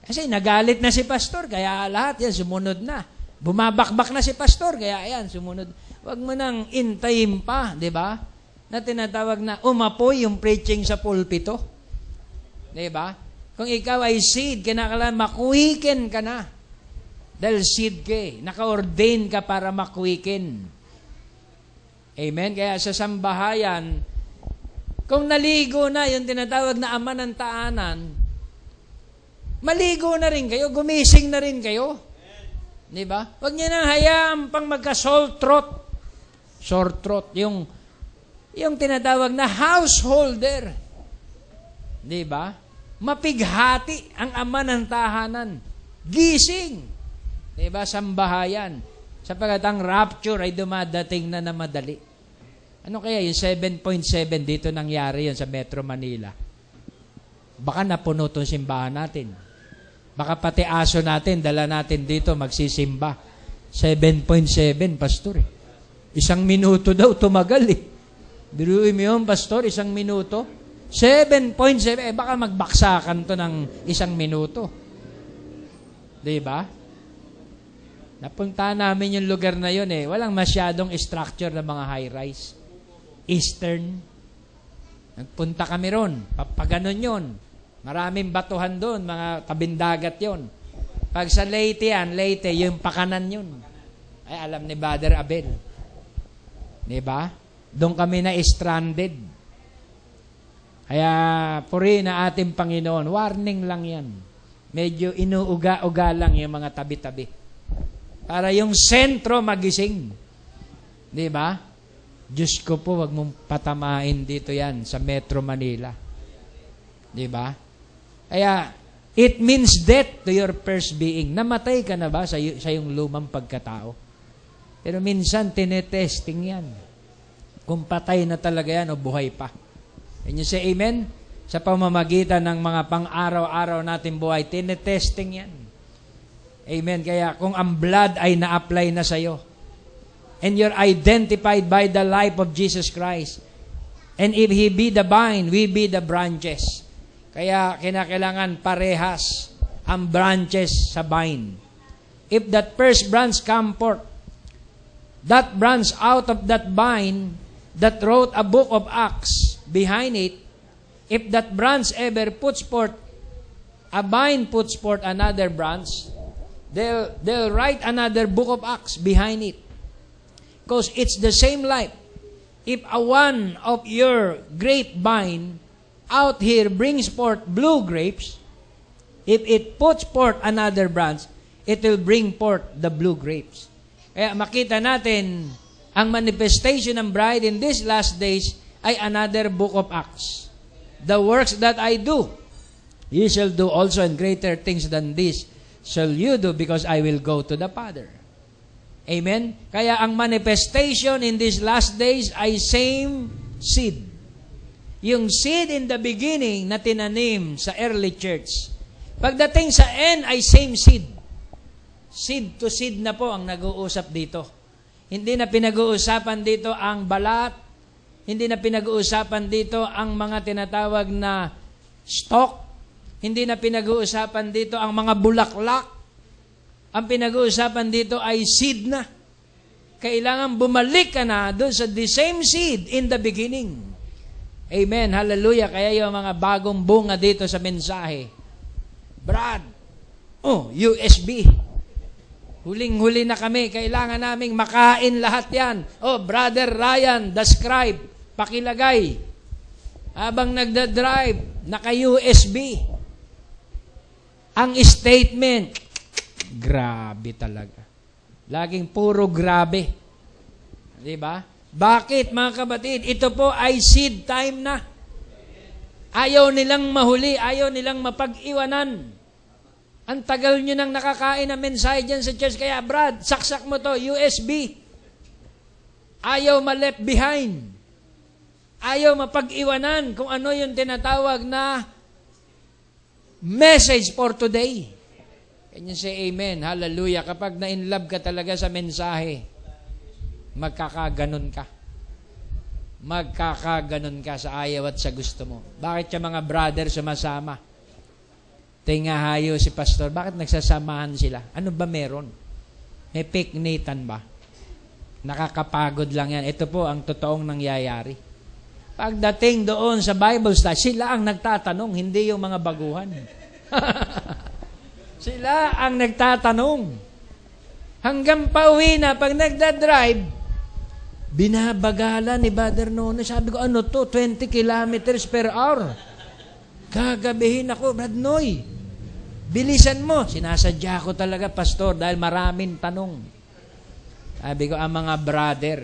Kasi nagalit na si pastor, kaya lahat yan sumunod na. Bumabakbak na si pastor, kaya yan sumunod. Huwag mo nang intayin pa, di ba? Na tinatawag na umapoy yung preaching sa pulpito. Di ba? Kung ikaw ay seed, kinakailangan makuwikin ka na. Dahil seed ka eh. Naka-ordain ka para makuwikin. Amen? Kaya sa sambahayan, kung naligo na yung tinatawag na ama ng taanan, maligo na rin kayo, gumising na rin kayo. Di ba? Huwag niyo nang hayaan pang magka-sore throat, yung tinatawag na householder. Di ba? Mapighati ang ama ng tahanan. Gising. Di ba? Sambahayan. Sapagkat ang rapture ay dumadating na madali. Ano kaya yung 7.7 dito nangyari yun sa Metro Manila? Baka napuno itong simbahan natin. Baka pati aso natin, dala natin dito magsisimba. 7.7, pastor eh. 1 minuto daw, tumagal eh. Biruin mo yun, pastor, 1 minuto. 7.7, baka magbaksakan to ng 1 minuto. Diba? Napunta namin yung lugar na yun eh. Walang masyadong structure ng mga high-rise. Eastern. Nagpunta kami ron. Papaganon yun. Maraming batuhan doon. Mga tabindagat yun. Pag sa Leyte yan, Leyte, yung pakanan yun. Ay, alam ni Brother Abel. Diba? Doon kami na stranded. Kaya, puri na ating Panginoon. Warning lang yan. Medyo inuuga-uga lang yung mga tabi-tabi. Para yung sentro magising. Di ba? Diyos ko po, wag mong patamain dito yan sa Metro Manila. Di ba? Kaya, it means death to your first being. Namatay ka na ba sa iyong lumang pagkatao? Pero minsan, tinetesting yan. Kung patay na talaga yan o buhay pa. Can you say amen? Sa pamamagitan ng mga pang-araw-araw natin buhay, tinetesting yan. Amen. Kaya kung ang blood ay na-apply na sa'yo, and you're identified by the life of Jesus Christ, and if He be the vine, we be the branches. Kaya kinakailangan parehas ang branches sa vine. If that first branch come forth, that branch out of that vine that wrote a book of Acts behind it, if that branch ever puts forth, a vine puts forth another branch, they'll write another book of Acts behind it. Because it's the same life. If a one of your grapevine out here brings forth blue grapes, if it puts forth another branch, it will bring forth the blue grapes. Kaya makita natin, ang manifestation ng bride in these last days ay another book of Acts. The works that I do, ye shall do also, and greater things than this shall you do, because I will go to the Father. Amen? Kaya ang manifestation in these last days ay same seed. Yung seed in the beginning na tinanim sa early church, pagdating sa end ay same seed. Seed to seed na po ang nag-uusap dito. Hindi na pinag-uusapan dito ang balat, hindi na pinag-uusapan dito ang mga tinatawag na stalk, hindi na pinag-uusapan dito ang mga bulaklak. Ang pinag-uusapan dito ay seed na. Kailangan bumalik ka na doon sa the same seed in the beginning. Amen. Hallelujah. Kaya yung mga bagong bunga dito sa mensahe. Brad, USB. Huling-huli na kami. Kailangan naming makain lahat yan. Brother Ryan, the scribe, pakilagay. Habang nagda-drive, naka-USB. Ang statement, grabe talaga. Laging puro grabe. Diba? Bakit, mga kabatid? Ito po ay seed time na. Ayaw nilang mahuli, ayaw nilang mapag-iwanan. Ang tagal nyo nang nakakain ng mensahe dyan sa church. Kaya, Brad, saksak mo to, USB. Ayaw ma-left behind. Ayaw mapag-iwanan kung ano yung tinatawag na message for today. Can you say amen? Hallelujah. Kapag na-inlove ka talaga sa mensahe, magkakaganon ka. Magkakaganon ka sa ayaw at sa gusto mo. Bakit yung mga brother sumasama? Tingahayo si pastor, bakit nagsasamahan sila? Ano ba meron? May piknitan ba? Nakakapagod lang yan. Ito po ang totoong nangyayari. Pagdating doon sa Bible study, sila ang nagtatanong, hindi yung mga baguhan. Sila ang nagtatanong. Hanggang pauwi na, pag nagda-drive, binabagalan ni Brother Nono. Sabi ko, ano to? 20 kilometers per hour. Gagabihin ako, Brad Noy. Bilisan mo. Sinasadya ko talaga, pastor, dahil maraming tanong. Sabi ko, ang mga brother,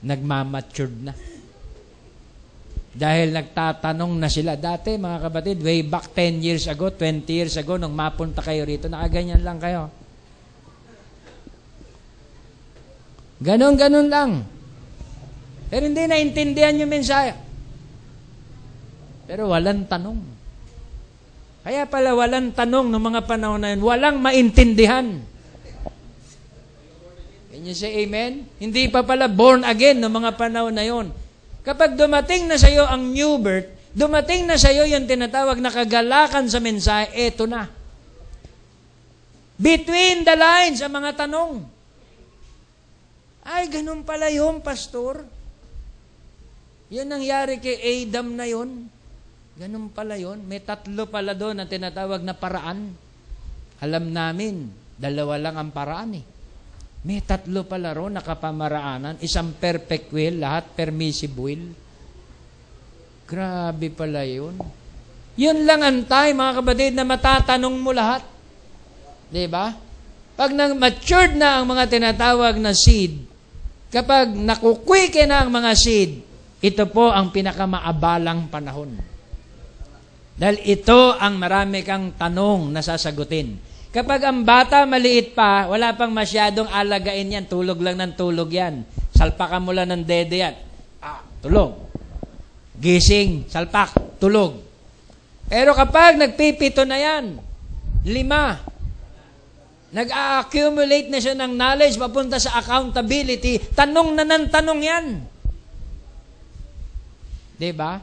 nagmamatured na. Dahil nagtatanong na sila. Dati, mga kabatid, way back 10 years ago, 20 years ago, nung mapunta kayo rito, nakaganyan lang kayo. Ganon lang. Pero hindi naintindihan yung mensahe. Pero walang tanong. Kaya pala walang tanong ng mga panahon na yun. Walang maintindihan. Can you say amen? Hindi pa pala born again ng mga panahon na yun. Kapag dumating na sa iyo ang new birth, dumating na sa iyo yung tinatawag na kagalakan sa mensahe, eto na. Between the lines ang mga tanong. Ay, ganun pala yun, pastor. Yun nangyari kay Adam na yun. Ganun pala yun. May 3 pala doon na tinatawag na paraan. Alam namin, 2 lang ang paraan eh. May 3 pala ron nakapamaraanan. Isang perfect will, lahat permissive will. Grabe pala yun. Yun lang ang time, mga kapatid, na matatanong mo lahat. Diba? Pag matured na ang mga tinatawag na seed, kapag nakukwike na ang mga seed, ito po ang pinakamaabalang panahon. Dahil ito ang marami kang tanong na sasagutin. Kapag ang bata maliit pa, wala pang masyadong alagain yan, tulog lang ng tulog yan. Salpakan mo lang ng dede yan. Tulog. Gising, salpak, tulog. Pero kapag nagpipito na yan, 5, nag-accumulate na siya ng knowledge papunta sa accountability, tanong na ng tanong yan. Diba?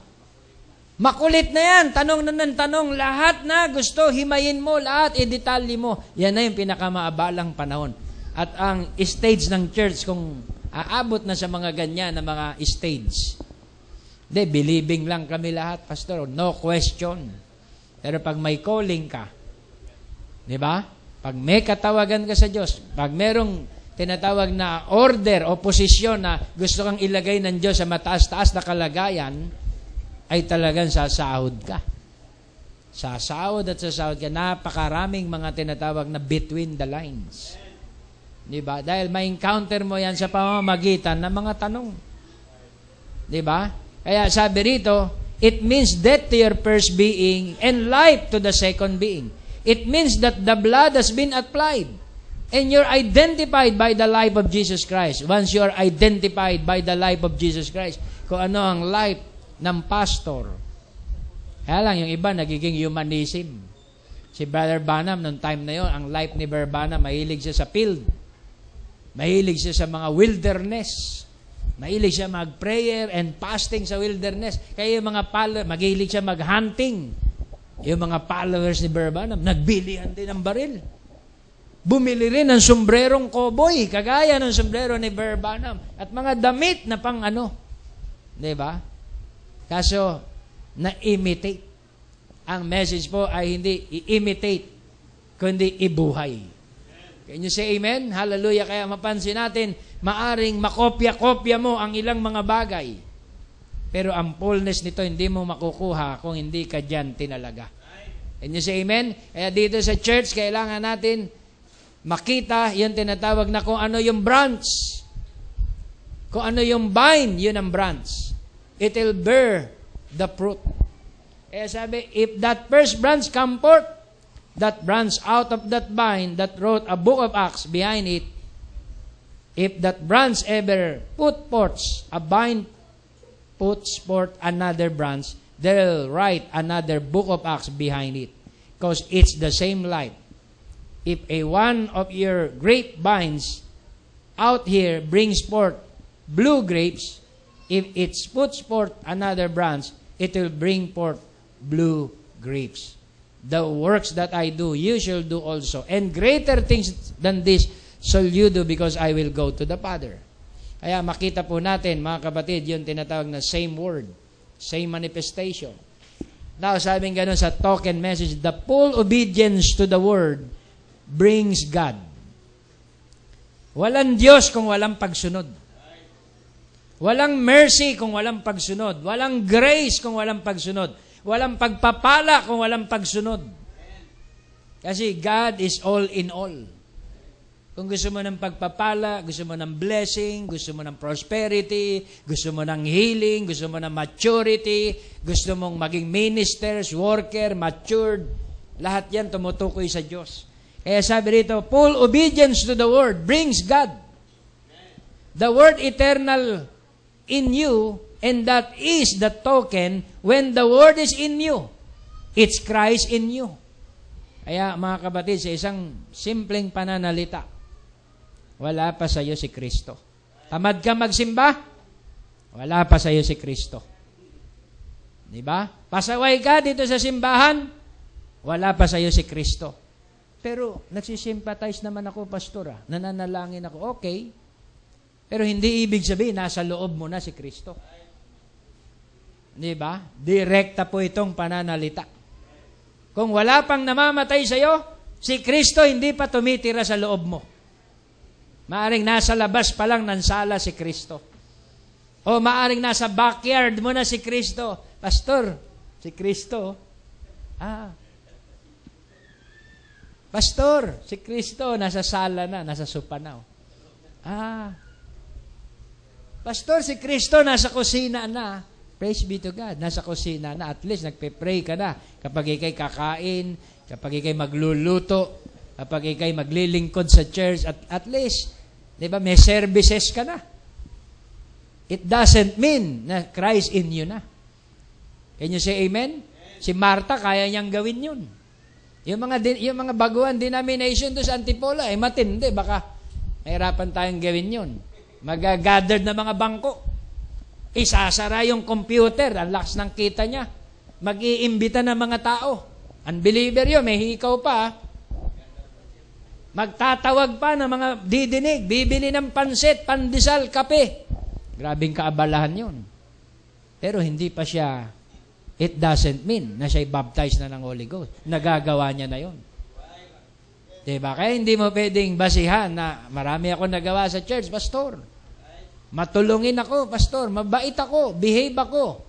Makulit na yan, tanong na ng tanong, lahat na gusto, himayin mo, lahat, i-detalye mo. Yan na yung pinakamaabalang panahon. At ang stage ng church, kung aabot na sa mga ganyan na mga stage, believing lang kami lahat, pastor, no question. Pero pag may calling ka, di ba? Pag may katawagan ka sa Diyos, pag merong tinatawag na order o posisyon na gusto kang ilagay ng Diyos sa mataas-taas na kalagayan, ay talagang sasahod ka. Sasahod at sasahod ka. Napakaraming mga tinatawag na between the lines. Diba? Dahil may encounter mo yan sa pamamagitan ng mga tanong. Diba? Kaya sabi rito, it means death to your first being and life to the second being. It means that the blood has been applied and you're identified by the life of Jesus Christ. Once you're identified by the life of Jesus Christ, kung ano ang life ng pastor. Kaya lang, yung iba nagiging humanism. Si Brother Branham, noong time na yon, ang life ni Brother Branham, mahilig siya sa field. Mahilig siya sa mga wilderness. Mahilig siya mag-prayer and fasting sa wilderness. Kaya yung mga followers, mahilig siya mag-hunting. Yung mga followers ni Brother Branham, nagbilihan din ng baril. Bumili rin ng sombrerong cowboy, kagaya ng sombrero ni Brother Branham. At mga damit na pang ano. Diba? Kaso, na-imitate. Ang message po ay hindi i-imitate, kundi ibuhay. Can you say amen? Hallelujah. Kaya mapansin natin, maaring makopya-kopya mo ang ilang mga bagay. Pero ang fullness nito, hindi mo makukuha kung hindi ka dyan tinalaga. Can you say amen? Kaya dito sa church, kailangan natin makita yung tinatawag na kung ano yung branch. Kung ano yung vine, yun ang branch. It will bear the fruit. Kaya sabi, if that first branch come forth, that branch out of that vine that wrote a book of Acts behind it, if that branch ever put forth, a vine puts forth another branch, they'll write another book of Acts behind it. Because it's the same life. If a one of your grapevines out here brings forth blue grapes, if it puts forth another branch, it will bring forth blue grapes. The works that I do, you shall do also. And greater things than this shall you do because I will go to the Father. Kaya makita po natin, mga kapatid, yung tinatawag na same word, same manifestation. Now, sabing ganun sa token message, the full obedience to the word brings God. Walang Diyos kung walang pagsunod. Walang mercy kung walang pagsunod. Walang grace kung walang pagsunod. Walang pagpapala kung walang pagsunod. Kasi God is all in all. Kung gusto mo ng pagpapala, gusto mo ng blessing, gusto mo ng prosperity, gusto mo ng healing, gusto mo ng maturity, gusto mong maging ministers, worker, matured, lahat yan tumutukoy sa Diyos. Kaya sabi rito, full obedience to the word brings God. the word eternal in you, and that is the token when the word is in you. It's Christ in you. Kaya mga kapatid, sa isang simpleng pananalita, wala pa sa iyo si Kristo. Tamad ka magsimba? Wala pa sa iyo si Kristo. Di ba? Pasaway ka dito sa simbahan? Wala pa sa iyo si Kristo. Pero nagsisympathize naman ako, pastor. Nananalangin ako. Okay. Pero hindi ibig sabihin, nasa loob mo na si Kristo. Di ba? Direkta po itong pananalita. Kung wala pang namamatay sa iyo, si Kristo hindi pa tumitira sa loob mo. Maaring nasa labas pa lang ng sala si Kristo. O maaring nasa backyard mo na si Kristo. Pastor, si Kristo. Pastor, si Kristo nasa sala na, nasa sopa na. Pastor, si Kristo nasa kusina na. Praise be to God. Nasa kusina na. At least nagpe-pray ka na. Kapag ikay kakain, kapag ikay magluluto, kapag ikay maglilingkod sa church, at least, di ba, may services ka na. It doesn't mean na Christ in you na. Can you say amen? Si Martha, kaya niyang gawin yun. Yung mga baguhan denomination doon sa Antipolo, matindi. Baka mahirapan tayong gawin yun. Mag-gathered na mga bangko. Isasara yung computer. Ang lakas ng kita niya. Mag-iimbita ng mga tao. Unbeliever yun. May hikaw pa. Magtatawag pa ng mga didinig. Bibili ng pansit, pandesal, kape. Grabing kaabalahan yun. Pero hindi pa siya. It doesn't mean na siya'y baptized na ng Holy Ghost. Nagagawa niya na yun. Diba? Kaya hindi mo pwedeng basihan na marami ako nagawa sa church, pastor. Matulungin ako, pastor. Mabait ako. Behave ako.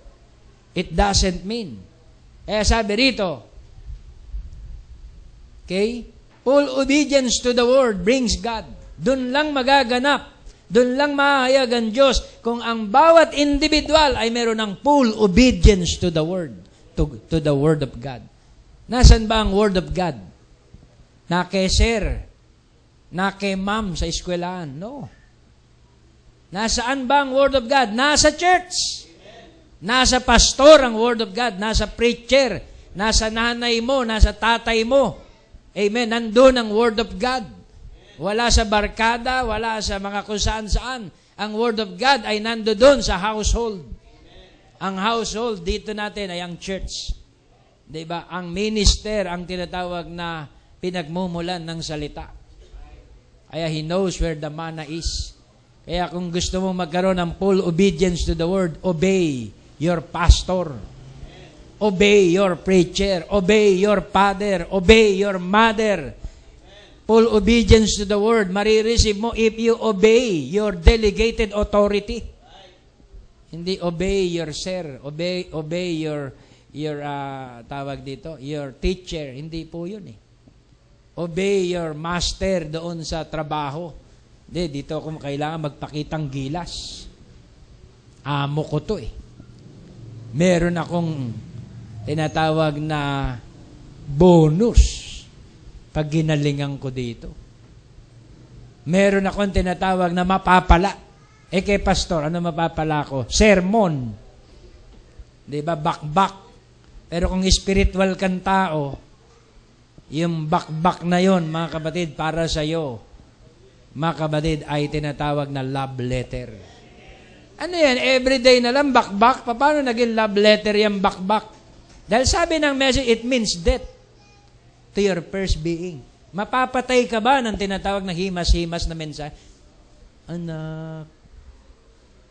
It doesn't mean. Kaya sabi rito, okay, full obedience to the word brings God. Doon lang magaganap. Doon lang mahayag ang Diyos kung ang bawat individual ay meron ng full obedience to the Word, to the Word of God. Nasaan ba ang Word of God? Na kay sir, na kay ma'am sa eskwelahan? No. Nasaan ba ang Word of God? Nasa church. Nasa pastor ang Word of God. Nasa preacher. Nasa nanay mo. Nasa tatay mo. Amen. Nandun ang Word of God. Wala sa barkada, wala sa mga kung saan-saan. Ang Word of God ay nandoon sa household. Ang household dito natin ay ang church. Diba? Ang minister ang tinatawag na pinagmumulan ng salita. Kaya he knows where the manna is. Kaya kung gusto mong magkaroon ng full obedience to the Word, obey your pastor. Obey your preacher. Obey your father. Obey your mother. Full obedience to the Word, marireceive mo if you obey your delegated authority. Hindi obey your sir, obey your tawag dito, your teacher. Hindi po yun eh. Obey your master doon sa trabaho. Dito ako kailangan magpakitang gilas. Amo ko to eh. Meron akong tinatawag na bonus pag ginalingan ko dito. Meron akong tinatawag na mapapala. Kay pastor, ano mapapala ko? Sermon. Diba? Bakbak. Pero kung spiritual kang tao, yung bakbak na yon, mga kapatid, para sa'yo, mga kapatid, ay tinatawag na love letter. Ano yan? Everyday na lang bakbak? Paano naging love letter yung bakbak? Dahil sabi ng message, it means death to your first being. Mapapatay ka ba ng tinatawag na himas-himas na mensahe? Anak,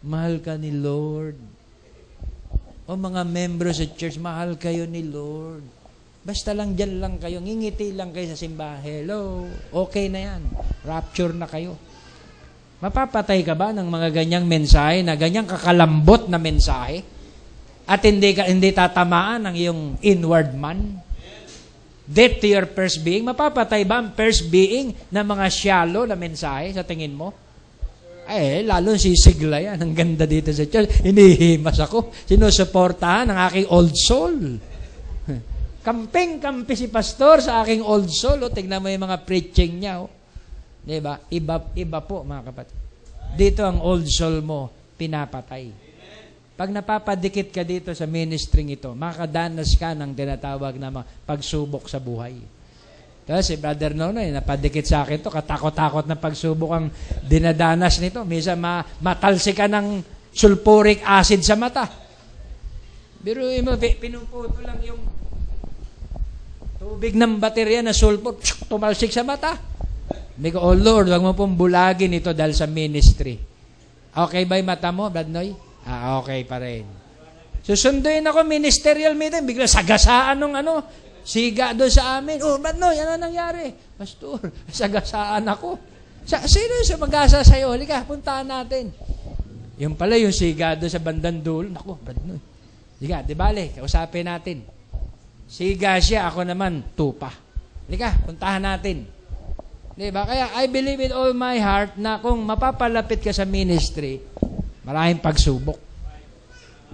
mahal ka ni Lord. O mga membro sa church, mahal kayo ni Lord. Basta lang dyan lang kayo, ngingiti lang kayo sa simbahan. Hello, okay na yan. Rapture na kayo. Mapapatay ka ba ng mga ganyang mensahe, na ganyang kakalambot na mensahe? At hindi tatamaan ang iyong inward man? Death to your first being. Mapapatay ba ang first being ng mga shallow na mensahe sa tingin mo? Lalo sisigla yan. Ang ganda dito sa church. Hinihimas ako. Sinusuportahan ang aking old soul. Kamping-kampi si pastor sa aking old soul. Tignan mo yung mga preaching niya. Diba? Iba po, mga kapatid. dito ang old soul mo pinapatay. Pag napapadikit ka dito sa ministry ito, makadanas ka ng tinatawag na pagsubok sa buhay. Kaya si Brother Nonoy, napadikit sa akin to, katakot-takot na pagsubok ang dinadanas nito. Minsan matalsi ka ng sulfuric acid sa mata. Pero pinuputo lang yung tubig ng baterya na sulfur, tumalsik sa mata. May ko, oh Lord, wag mo pong bulagin ito dahil sa ministry. Okay ba yung mata mo, Brad Noy? Okay pa rin. Susunduin ako ministerial meeting, bigla sagasaan ng siga doon sa amin. Oh, Brad Noy, ano nangyari? Pastor, sagasaan ako. Sino yung mag-asa sa'yo? Halika, puntahan natin. Yung pala yung siga doon sa bandang dulo. Naku, Brad Noy. Halika, di bale, kausapin natin. Siga siya, ako naman, tupa. Halika, puntahan natin. Diba? Kaya I believe with all my heart na kung mapapalapit ka sa ministry, maraming pagsubok.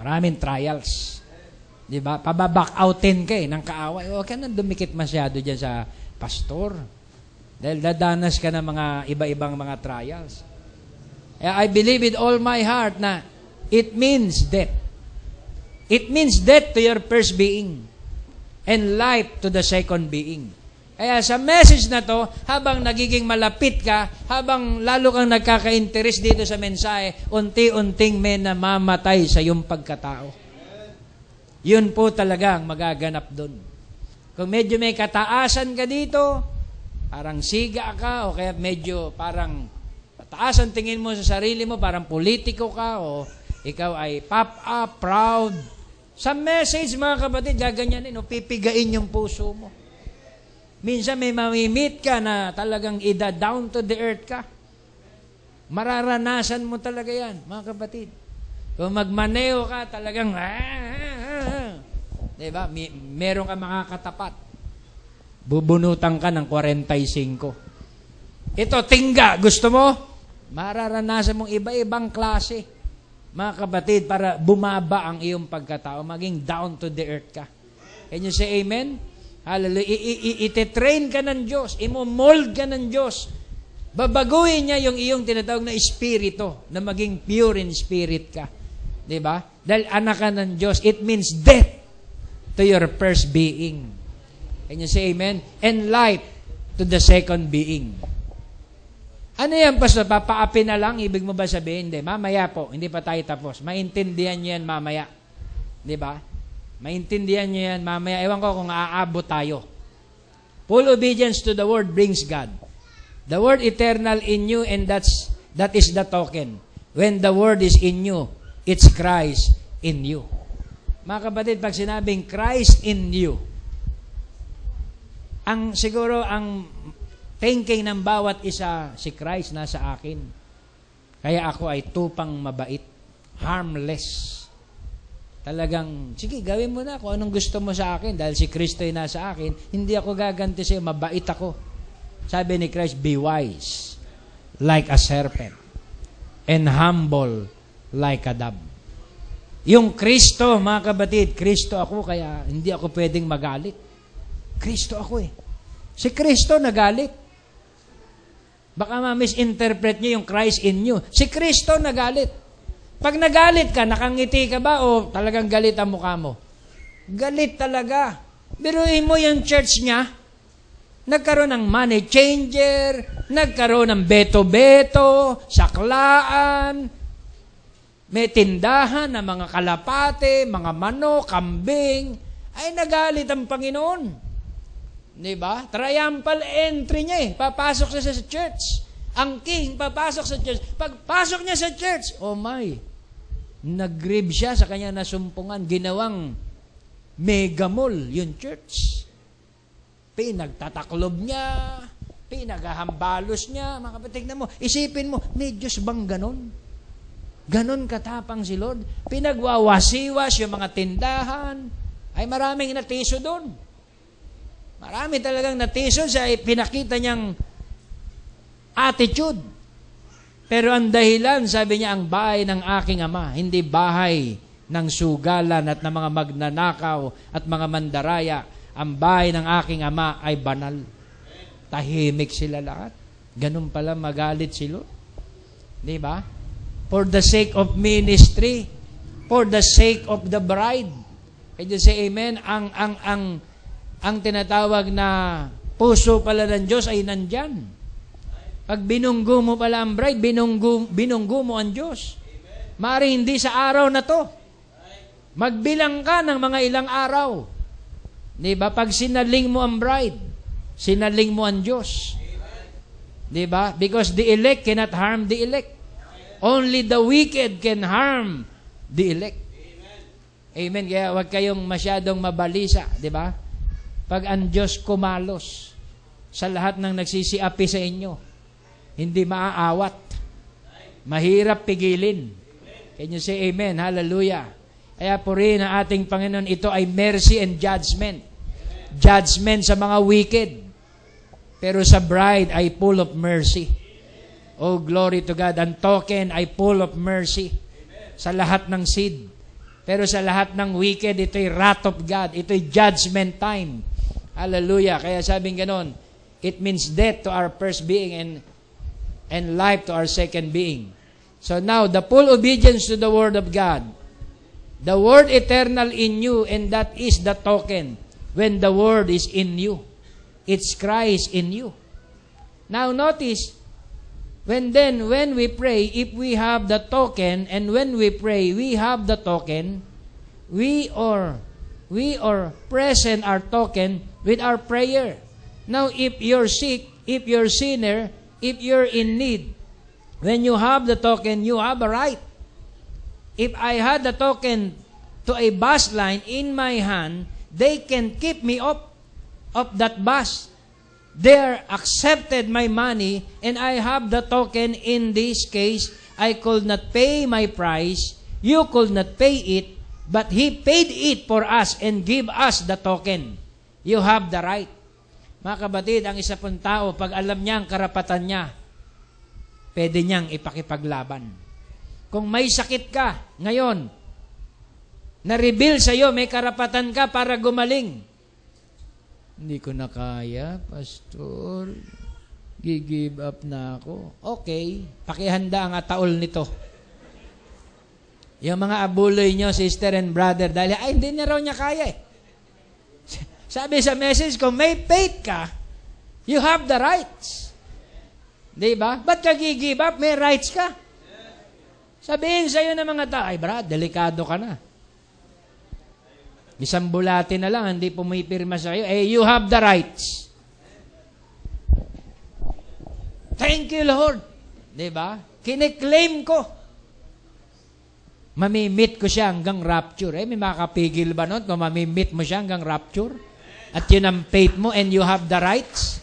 Maraming trials. Diba? Pababack outin ka ng kaaway. Huwag ka nang dumikit masyado dyan sa pastor. Dahil dadanas ka ng mga iba-ibang mga trials. Kaya I believe with all my heart na it means death. It means death to your first being and life to the second being. Kaya sa message na to, habang nagiging malapit ka, habang lalo kang nagkaka-interest dito sa mensahe, unti-unting may namamatay sa iyong pagkatao. Yun po talaga ang magaganap doon. Kung medyo may kataasan ka dito, parang siga ka, o kaya medyo parang pataasan tingin mo sa sarili mo, parang politiko ka, o ikaw ay pop up, proud. Sa message, mga kapatid, gaganyanin, pipigain yung puso mo. Minsan may mamimit ka na talagang down to the earth ka. Mararanasan mo talaga yan, mga kapatid. Kung magmaneo ka, talagang diba? Meron ka makakatapat. Bubunutan ka ng 45. Ito, tingga. Gusto mo? Mararanasan mong iba-ibang klase, mga kapatid, para bumaba ang iyong pagkatao, maging down to the earth ka. Can you say amen? Hallelujah. Ite-train ka ng Diyos. Imo-mold ka ng Diyos. Babaguhin niya yung iyong tinatawag na espiritu, na maging pure in spirit ka. Diba? Dahil anak ka ng Diyos, it means death to your first being. Can you say amen? And life to the second being. Ano yan, Pastor? Papaapi na lang? Ibig mo ba sabihin? Hindi. Mamaya po. Hindi pa tayo tapos. Maintindihan niyo yan mamaya. Diba? Maintindihan niyo yan mamaya. Ewan ko kung aabot tayo. Full obedience to the Word brings God. The Word eternal in you, and that is the token. When the Word is in you, it's Christ in you. Mga kapatid, pag sinabing Christ in you, siguro ang thinking ng bawat isa, si Christ nasa akin. Kaya ako ay tupang mabait, harmless. Talagang, sige, gawin mo na kung anong gusto mo sa akin. Dahil si Kristo ay nasa akin, hindi ako gaganti sa'yo, mabait ako. Sabi ni Christ, be wise like a serpent and humble like a dove. Yung Kristo, mga kapatid, Kristo ako, kaya hindi ako pwedeng magalit. Kristo ako eh. Si Kristo nagalit. Baka ma-misinterpret niyo yung Christ in you. Si Kristo nagalit. Pag nagalit ka, nakangiti ka ba o talagang galit ang mukha mo? Galit talaga. Biruin mo yung church niya, nagkaroon ng money changer, nagkaroon ng beto-beto, saklaan, may tindahan na mga kalapate, mga manok, kambing, ay nagalit ang Panginoon. Diba? Triumphal entry niya eh. Papasok siya sa church. Ang king papasok sa church. Pagpasok niya sa church, oh my, nag-grieve siya sa kanya nasumpungan. Ginawang mega mall yung church. Pinagtataklob niya, pinaghahambalos niya. Mga kapatid na mo, isipin mo, may Diyos bang ganon? Ganon katapang si Lord? Pinagwawasiwas yung mga tindahan. Ay maraming natiso doon. Marami talagang natiso sa pinakita niyang attitude. Pero ang dahilan, sabi niya, ang bahay ng aking ama, hindi bahay ng sugalan at ng mga magnanakaw at mga mandaraya. Ang bahay ng aking ama ay banal. Tahimik sila lahat. Ganun pala magalit si Lord. Di ba? for the sake of ministry, for the sake of the bride. Can you say amen? Ang tinatawag na puso pala ng Diyos ay nandyan. Pag binunggo mo pala ang bride, binunggo mo ang Diyos. Maaaring hindi sa araw na to. Magbilang ka ng mga ilang araw. Diba? Pag sinaling mo ang bride, sinaling mo ang Diyos. Diba? Because the elect cannot harm the elect. Only the wicked can harm the elect. Amen. Kaya huwag kayong masyadong mabalisa. Diba? Pag ang Diyos kumalos sa lahat ng nagsisiapi sa inyo, hindi maaawat. Mahirap pigilin. Can you say amen? Hallelujah. Kaya purihin ang ating Panginoon, ito ay mercy and judgment. Judgment sa mga wicked. Pero sa bride ay full of mercy. Oh, glory to God. Ang token ay full of mercy sa lahat ng seed. Pero sa lahat ng wicked, ito'y wrath of God. Ito'y judgment time. Hallelujah. Kaya sabing ganon, it means death to our first being and life to our second being. So now, the full obedience to the Word of God. The Word eternal in you, and that is the token when the Word is in you. It's Christ in you. Now notice, when we pray, if we have the token, and when we pray, we have the token, we are present our token with our prayer. Now, if you're sick, if you're sinner, if you're in need, when you have the token, you have a right. If I had the token to a bus line in my hand, they can keep me up of that bus. They accepted my money, and I have the token. In this case, I could not pay my price. You could not pay it, but He paid it for us and give us the token. You have the right. Mga kabatid, ang isa pong tao, pag alam niya ang karapatan niya, pwede niyang ipakipaglaban. Kung may sakit ka, ngayon, na-reveal sa iyo, may karapatan ka para gumaling. Hindi ko na kaya, Pastor. Gi-give up na ako. Okay, pakihanda ang ataol nito. Yung mga abuloy nyo, sister and brother, dahil, hindi na raw niya kaya eh. Sabi sa message, kung may faith ka, you have the rights. Diba? Ba't ka gi-give up? May rights ka. Sabihin sa'yo ng mga tao, ay brad, delikado ka na. Isang bulati na lang, hindi pumipirma sa'yo. You have the rights. Thank you, Lord. Diba? Kiniklaim ko. Mamimit ko siya hanggang rapture. May makakapigil ba nun kung mamimit mo siya hanggang rapture? At yun ang faith mo and you have the rights?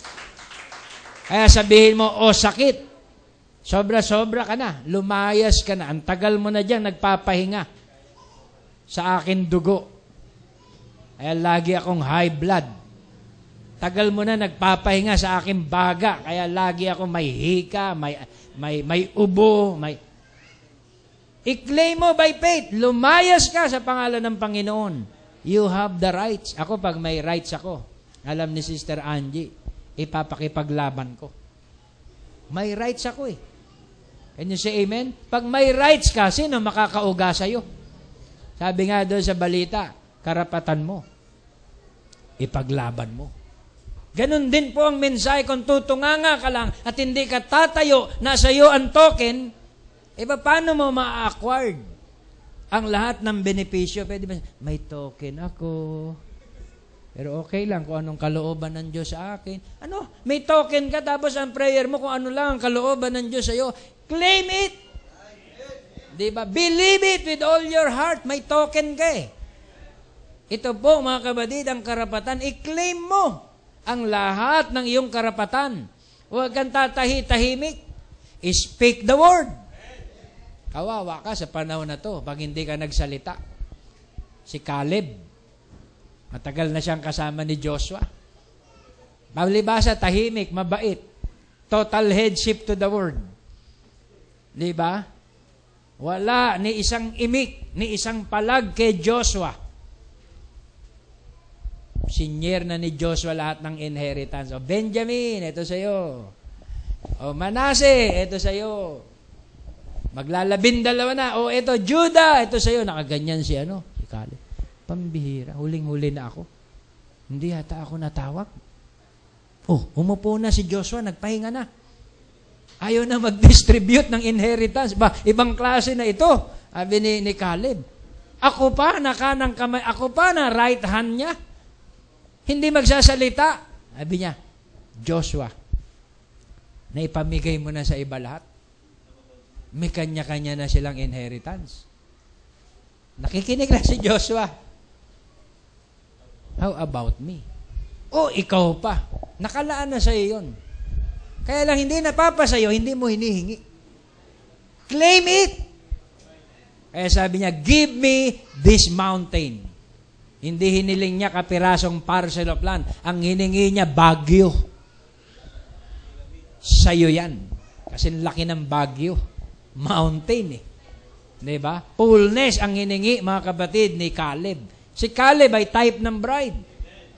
Kaya sabihin mo, sakit. Sobra-sobra ka na. Lumayas ka na. Ang tagal mo na dyan, nagpapahinga sa akin dugo. Kaya lagi akong high blood. Tagal mo na nagpapahinga sa aking baga. Kaya lagi ako may hika, may ubo, I-claim mo by faith. Lumayas ka sa pangalan ng Panginoon. You have the rights. Ako, pag may rights ako, alam ni Sister Angie, ipapakipaglaban ko. May rights ako eh. Can you say amen? Pag may rights ka, sino makakauga sa'yo? Sabi nga doon sa balita, karapatan mo. Ipaglaban mo. Ganon din po ang mensahe kung tutunganga ka lang at hindi ka tatayo na sa iyo ang token, paano mo ma-acquired ang lahat ng benepisyo? Pwede ba, may token ako. Pero okay lang kung anong kalooban ng Diyos sa akin. May token ka tapos ang prayer mo kung ano lang ang kalooban ng Diyos sa iyo. Claim it. Diba? Believe it with all your heart. May token ka eh. Ito po, mga kabadid, ang karapatan. I-claim mo ang lahat ng iyong karapatan. Huwag kang tatahi-tahimik. I-speak the word. Kawawa ka sa panahon na to pag hindi ka nagsalita. Si Caleb, matagal na siyang kasama ni Joshua. Palibasa, tahimik, mabait. Total headship to the word. Diba? Wala ni isang imik, ni isang palag kay Joshua. Sinyer na ni Joshua lahat ng inheritance. Benjamin, ito sa'yo. Manasseh, ito sa'yo. Maglalabindalawa na. O ito, Judah, ito sa'yo. Nakaganyan si Caleb. Pambihira. Huling-huli na ako. Hindi yata ako natawag. Umupo na si Joshua. Nagpahinga na. Ayaw na mag-distribute ng inheritance. Ibang klase na ito. Sabi ni Caleb. Ako pa, kanang kamay. Ako pa na right hand niya. Hindi magsasalita. Sabi niya, Joshua, naipamigay mo na sa iba lahat. May kanya-kanya na silang inheritance. Nakikinig na si Joshua. How about me? Ikaw pa. Nakalaan na sa'yo yun. Kaya lang hindi napapasayo, hindi mo hinihingi. Claim it! Kaya sabi niya, give me this mountain. Hindi hiniling niya kapirasong parcel of land. Ang hiningi niya, Baguio. Sa'yo yan. Kasi laki ng Baguio. Mountain eh. Diba? Fullness ang hiningi, mga kapatid, ni Caleb. Si Caleb ay type ng bride.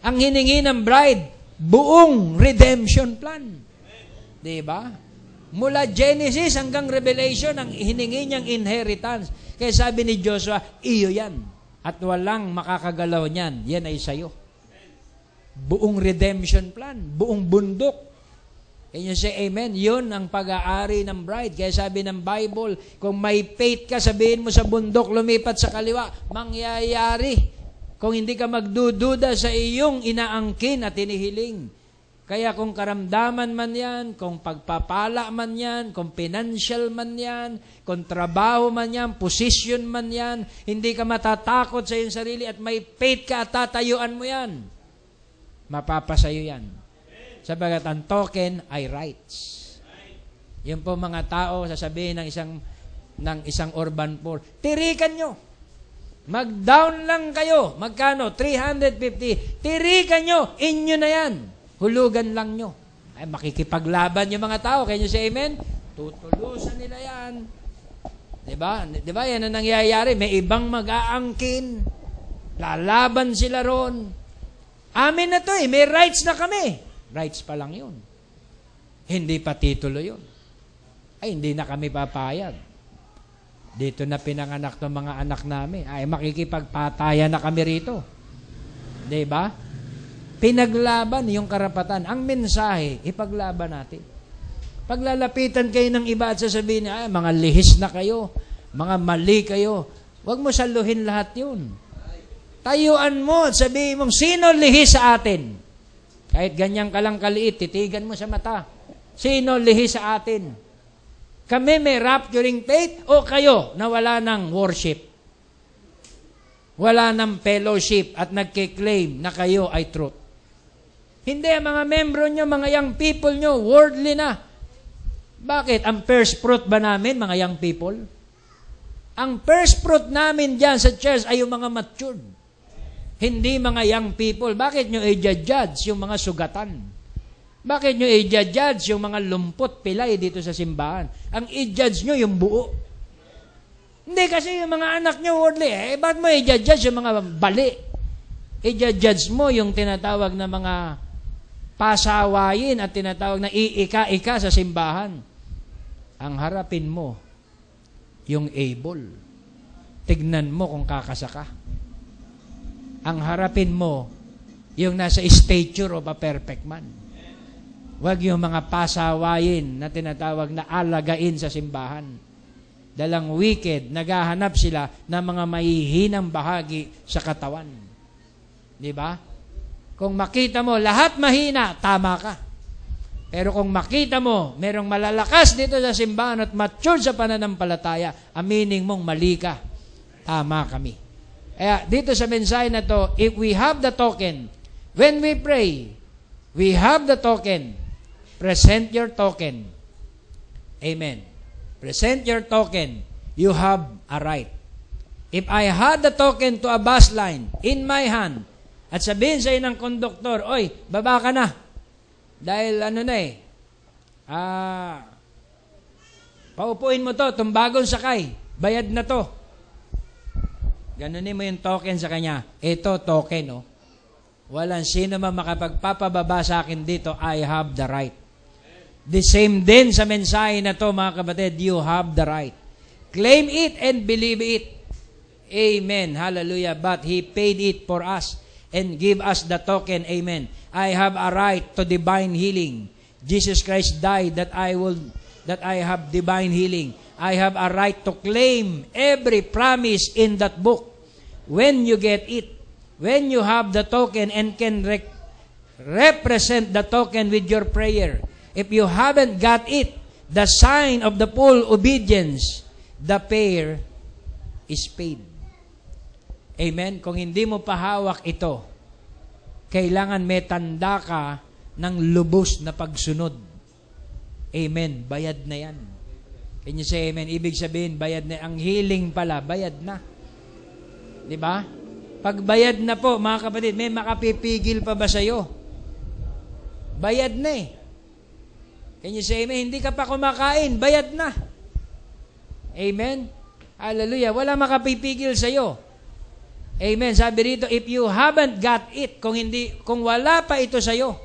Ang hiningi ng bride, buong redemption plan. Diba? Mula Genesis hanggang Revelation, ang hiningi niyang inheritance. Kaya sabi ni Joshua, iyo yan. At walang makakagalaw niyan. Yan ay sayo. Buong redemption plan. Buong bundok. Can you say amen? Yun ang pag-aari ng bride. Kaya sabi ng Bible, kung may faith ka, sabihin mo sa bundok, lumipat sa kaliwa, mangyayari. Kung hindi ka magdududa sa iyong inaangkin at inihiling. Kaya kung karamdaman man yan, kung pagpapala man yan, kung financial man yan, kung trabaho man yan, position man yan, hindi ka matatakot sa iyong sarili at may faith ka at tatayuan mo yan. Mapapasayo yan. Sabagat ang token ay rights. Yun po mga tao, sasabihin ng isang urban poor, tirikan nyo. Mag-down lang kayo. Magkano? 350. Tirikan nyo. Inyo na yan. Hulugan lang nyo. Ay, makikipaglaban yung mga tao. Can you say amen? Tutulusan nila yan. Diba? Diba? Yan ang nangyayari. May ibang mag-aangkin. Lalaban sila ron. Amin na to eh. May rights na kami. Rights pa lang yun. Hindi pa titulo yun. Ay, hindi na kami papayag. Dito na pinanganak ng mga anak namin. Ay, makikipagpatayan na kami rito. Diba? Pinaglaban yung karapatan. Ang mensahe, ipaglaban natin. Paglalapitan kayo ng iba at sasabihin niya, ay, mga lihis na kayo, mga mali kayo. Huwag mo saluhin lahat yun. Tayuan mo at sabihin mo, sino lihis sa atin? Kahit ganyan ka lang kaliit, titigan mo sa mata. Sino lihis sa atin? Kami may rapturing faith o kayo na wala ng worship? Wala ng fellowship at nagkiklaim na kayo ay truth. Hindi, mga membro nyo, mga young people nyo, worldly na. Bakit? Ang first fruit ba namin, mga young people? Ang first fruit namin dyan sa church ay yung mga matured. Hindi mga young people. Bakit nyo i-judge yung mga sugatan? Bakit nyo i-judge yung mga lumpot pilay dito sa simbahan? Ang i-judge nyo yung buo. Hindi kasi yung mga anak nyo worldly. Bakit mo i-judge yung mga bali? I-judge mo yung tinatawag na mga pasawayin at tinatawag na iika-ika sa simbahan. Ang harapin mo yung able. Tignan mo kung kakasa ka. Ang harapin mo yung nasa stature of a perfect man. Huwag yung mga pasawayin na tinatawag na alagain sa simbahan. Dalang wicked, naghahanap sila ng mga mahihinang bahagi sa katawan. Di ba? Kung makita mo lahat mahina, tama ka. Pero kung makita mo merong malalakas dito sa simbahan at mature sa pananampalataya, aminin mong mali ka. Tama kami. Kaya dito sa mensahe na to, if we have the token, when we pray, we have the token, present your token. Amen. Present your token. You have a right. If I had the token to a bus line in my hand, at sabihin sa'yo ng konduktor, oy, baba ka na. Dahil paupuin mo to, itong bagong sakay, bayad na to. Ganunin mo yung token sa kanya. Ito, token, oh. Walang sino man makapagpapababa sa akin dito. I have the right. The same din sa mensahe na to, mga kapatid, you have the right. Claim it and believe it. Amen. Hallelujah. But He paid it for us and give us the token. Amen. I have a right to divine healing. Jesus Christ died that I have divine healing. I have a right to claim every promise in that book. When you get it, when you have the token and can represent the token with your prayer, if you haven't got it, the sign of the full obedience, the payer is paid. Amen? Kung hindi mo pahawak ito, kailangan may tanda ka ng lubos na pagsunod. Amen. Bayad na yan. Can you say amen? Ibig sabihin, bayad na. Ang healing pala, bayad na. Di ba? Pag bayad na po, mga kapatid, may makapipigil pa ba sa'yo? Bayad na eh. Can you say amen? Hindi ka pa kumakain, bayad na. Amen? Hallelujah. Wala makapipigil sa'yo. Amen. Sabi rito, if you haven't got it, kung wala pa ito sa'yo,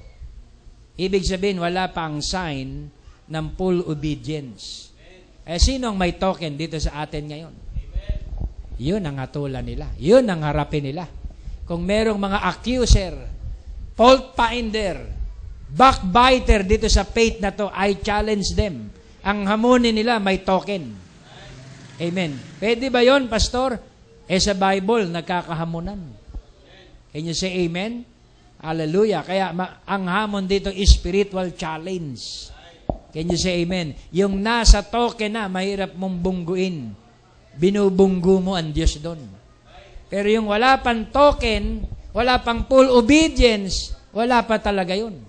ibig sabihin, wala pa ang sign ng full obedience. Sino ang may token dito sa atin ngayon? Yun ang hatulan nila. Yun ang harapin nila. Kung merong mga accuser, fault finder, backbiter dito sa faith na to, I challenge them. Ang hamunin nila may token. Amen. Pwede ba yon, Pastor? Sa Bible, nagkakahamunan. Can you say amen? Hallelujah. Kaya ang hamon dito is spiritual challenge. Can you say amen? Yung nasa token na, mahirap mong bungguin. Binubunggo mo ang Diyos doon. Pero yung wala pang token, wala pang full obedience, wala pa talaga yun.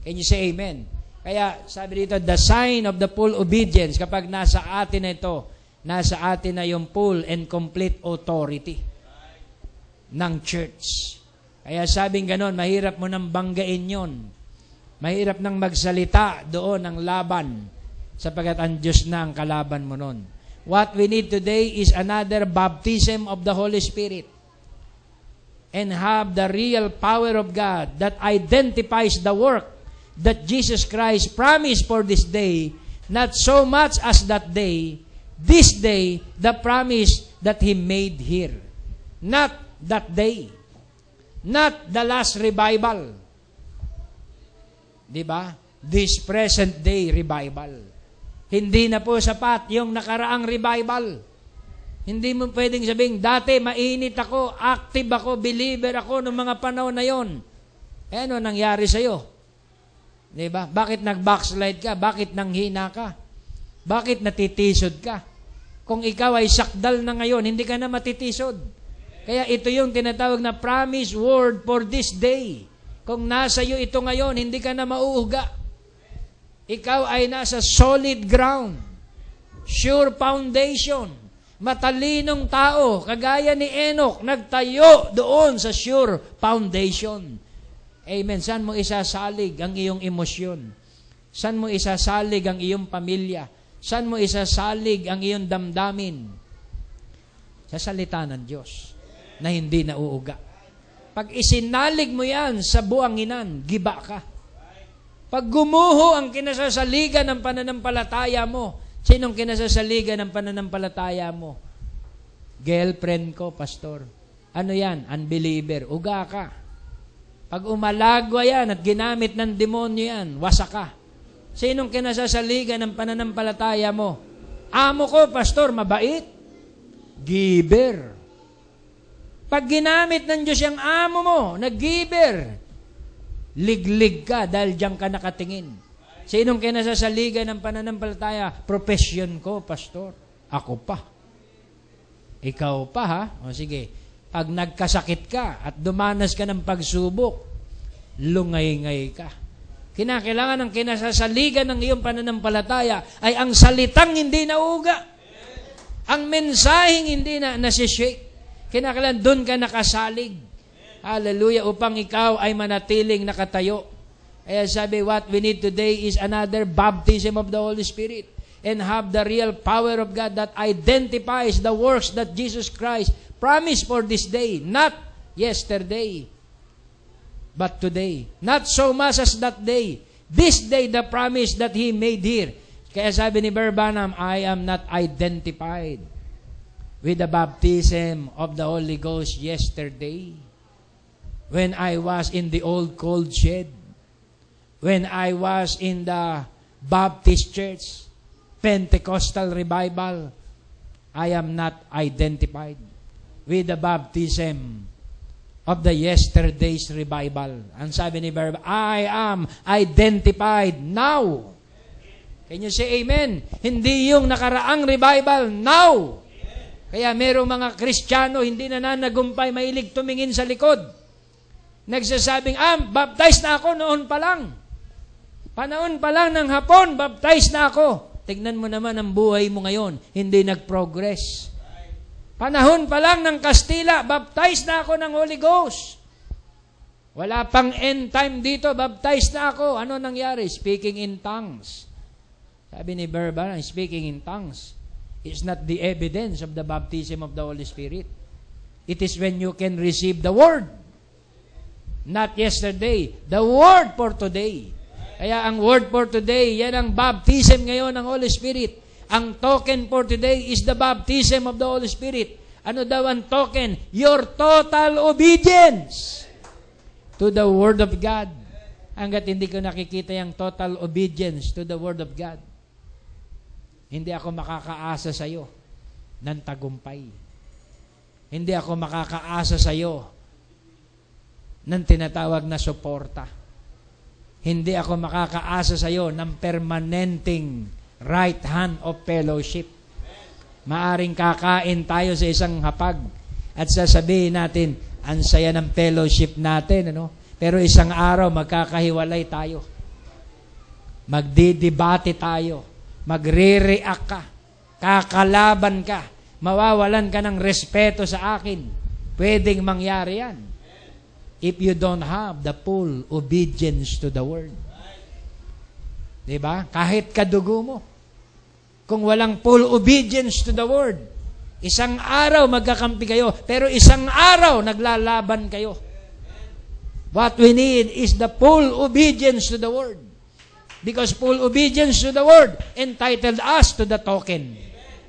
Can you say amen? Kaya sabi dito, the sign of the full obedience, kapag nasa atin na ito, nasa atin na yung full and complete authority ng church. Kaya sabing ganon, mahirap mo nang banggain yon. Mahirap nang magsalita doon ng laban sapagkat ang Diyos na ang kalaban mo nun. What we need today is another baptism of the Holy Spirit and have the real power of God that identifies the work that Jesus Christ promised for this day, not so much as that day, this day, the promise that He made here. Not that day. Not the last revival. Diba? This present day revival. Hindi na po sapat yung nakaraang revival. Hindi mo pwedeng sabihin, dati mainit ako, active ako, believer ako noong mga panahon na yon. Ano nangyari sa'yo? Diba? Bakit nag-backslide ka? Bakit nanghina ka? Bakit natitisod ka? Kung ikaw ay sakdal na ngayon, hindi ka na matitisod. Kaya ito yung tinatawag na promise word for this day. Kung nasa iyo ito ngayon, hindi ka na mauuga. Ikaw ay nasa solid ground. Sure foundation. Matalinong tao, kagaya ni Enoch, nagtayo doon sa sure foundation. Amen. Saan mo isasalig ang iyong emosyon? Saan mo isasalig ang iyong pamilya? Saan mo isasalig ang iyong damdamin? Sa salita ng Diyos na hindi nauuga. Pag isinalig mo yan sa buwanginan, giba ka. Pag gumuho ang kinasasaligan ng pananampalataya mo, sinong kinasasaligan ng pananampalataya mo? Girlfriend ko, pastor. Ano yan? Unbeliever. Uga ka. Pag umalagwa yan at ginamit ng demonyo yan, wasa ka. Sinong kinasasaligan ng pananampalataya mo? Amo ko, pastor, mabait. Giver. Pag ginamit ng Diyos yung amo mo, nag-giver, liglig ka dahil diyan ka nakatingin. Sinong kinasasaligan ng pananampalataya? Profession ko, pastor. Ako pa. Ikaw pa, ha? O sige, pag nagkasakit ka at dumanas ka ng pagsubok, lungay-ngay ka. Kinakailangan ng kinasasaligan ng iyong pananampalataya ay ang salitang hindi nauuga. Ang mensaheng hindi na nasishake. Kinakailangan doon ka nakasalig. Hallelujah. Upang ikaw ay manatiling nakatayo. Kaya sabi, what we need today is another baptism of the Holy Spirit and have the real power of God that identifies the works that Jesus Christ promised for this day. Not yesterday, but today. Not so much as that day. This day, the promise that He made here. Kaya sabi ni Brother Branham, I am not identified with the baptism of the Holy Ghost yesterday, when I was in the old cold shed, when I was in the Baptist church, Pentecostal revival. I am not identified with the baptism of the yesterday's revival. Ang sabi ni Brother, I am identified now. Can you say amen? Hindi yung nakaraang revival, now. Kaya merong mga Kristiyano hindi na nanagumpay, mahilig tumingin sa likod. Nagsasabing, baptized na ako noon pa lang. Panahon pa lang ng hapon, baptized na ako. Tignan mo naman ang buhay mo ngayon, hindi nag-progress. Panahon pa lang ng Kastila, baptized na ako ng Holy Ghost. Wala pang end time dito, baptized na ako. Ano nangyari? Speaking in tongues. Sabi ni Berban, speaking in tongues is not the evidence of the baptism of the Holy Spirit. It is when you can receive the Word. Not yesterday, the Word for today. Kaya ang Word for today, yan ang baptism ngayon ng Holy Spirit. Ang token for today is the baptism of the Holy Spirit. Ano daw ang token? Your total obedience to the Word of God. Hanggat hindi ko nakikita yung total obedience to the Word of God, hindi ako makakaasa sa iyo ng tagumpay. Hindi ako makakaasa sa iyo ng tinatawag na suporta. Hindi ako makakaasa sa iyo ng permanenting right hand of fellowship. Maaring kakain tayo sa isang hapag at sasabihin natin, ang saya ng fellowship natin, ano? Pero isang araw magkakahiwalay tayo. Magdidebate tayo. Magre-react ka, kakalaban ka, mawawalan ka ng respeto sa akin. Pwedeng mangyari yan if you don't have the full obedience to the Word. Diba? Kahit kadugo mo, kung walang full obedience to the Word, isang araw magkakampi kayo, pero isang araw naglalaban kayo. What we need is the full obedience to the Word. Because full obedience to the Word entitled us to the token.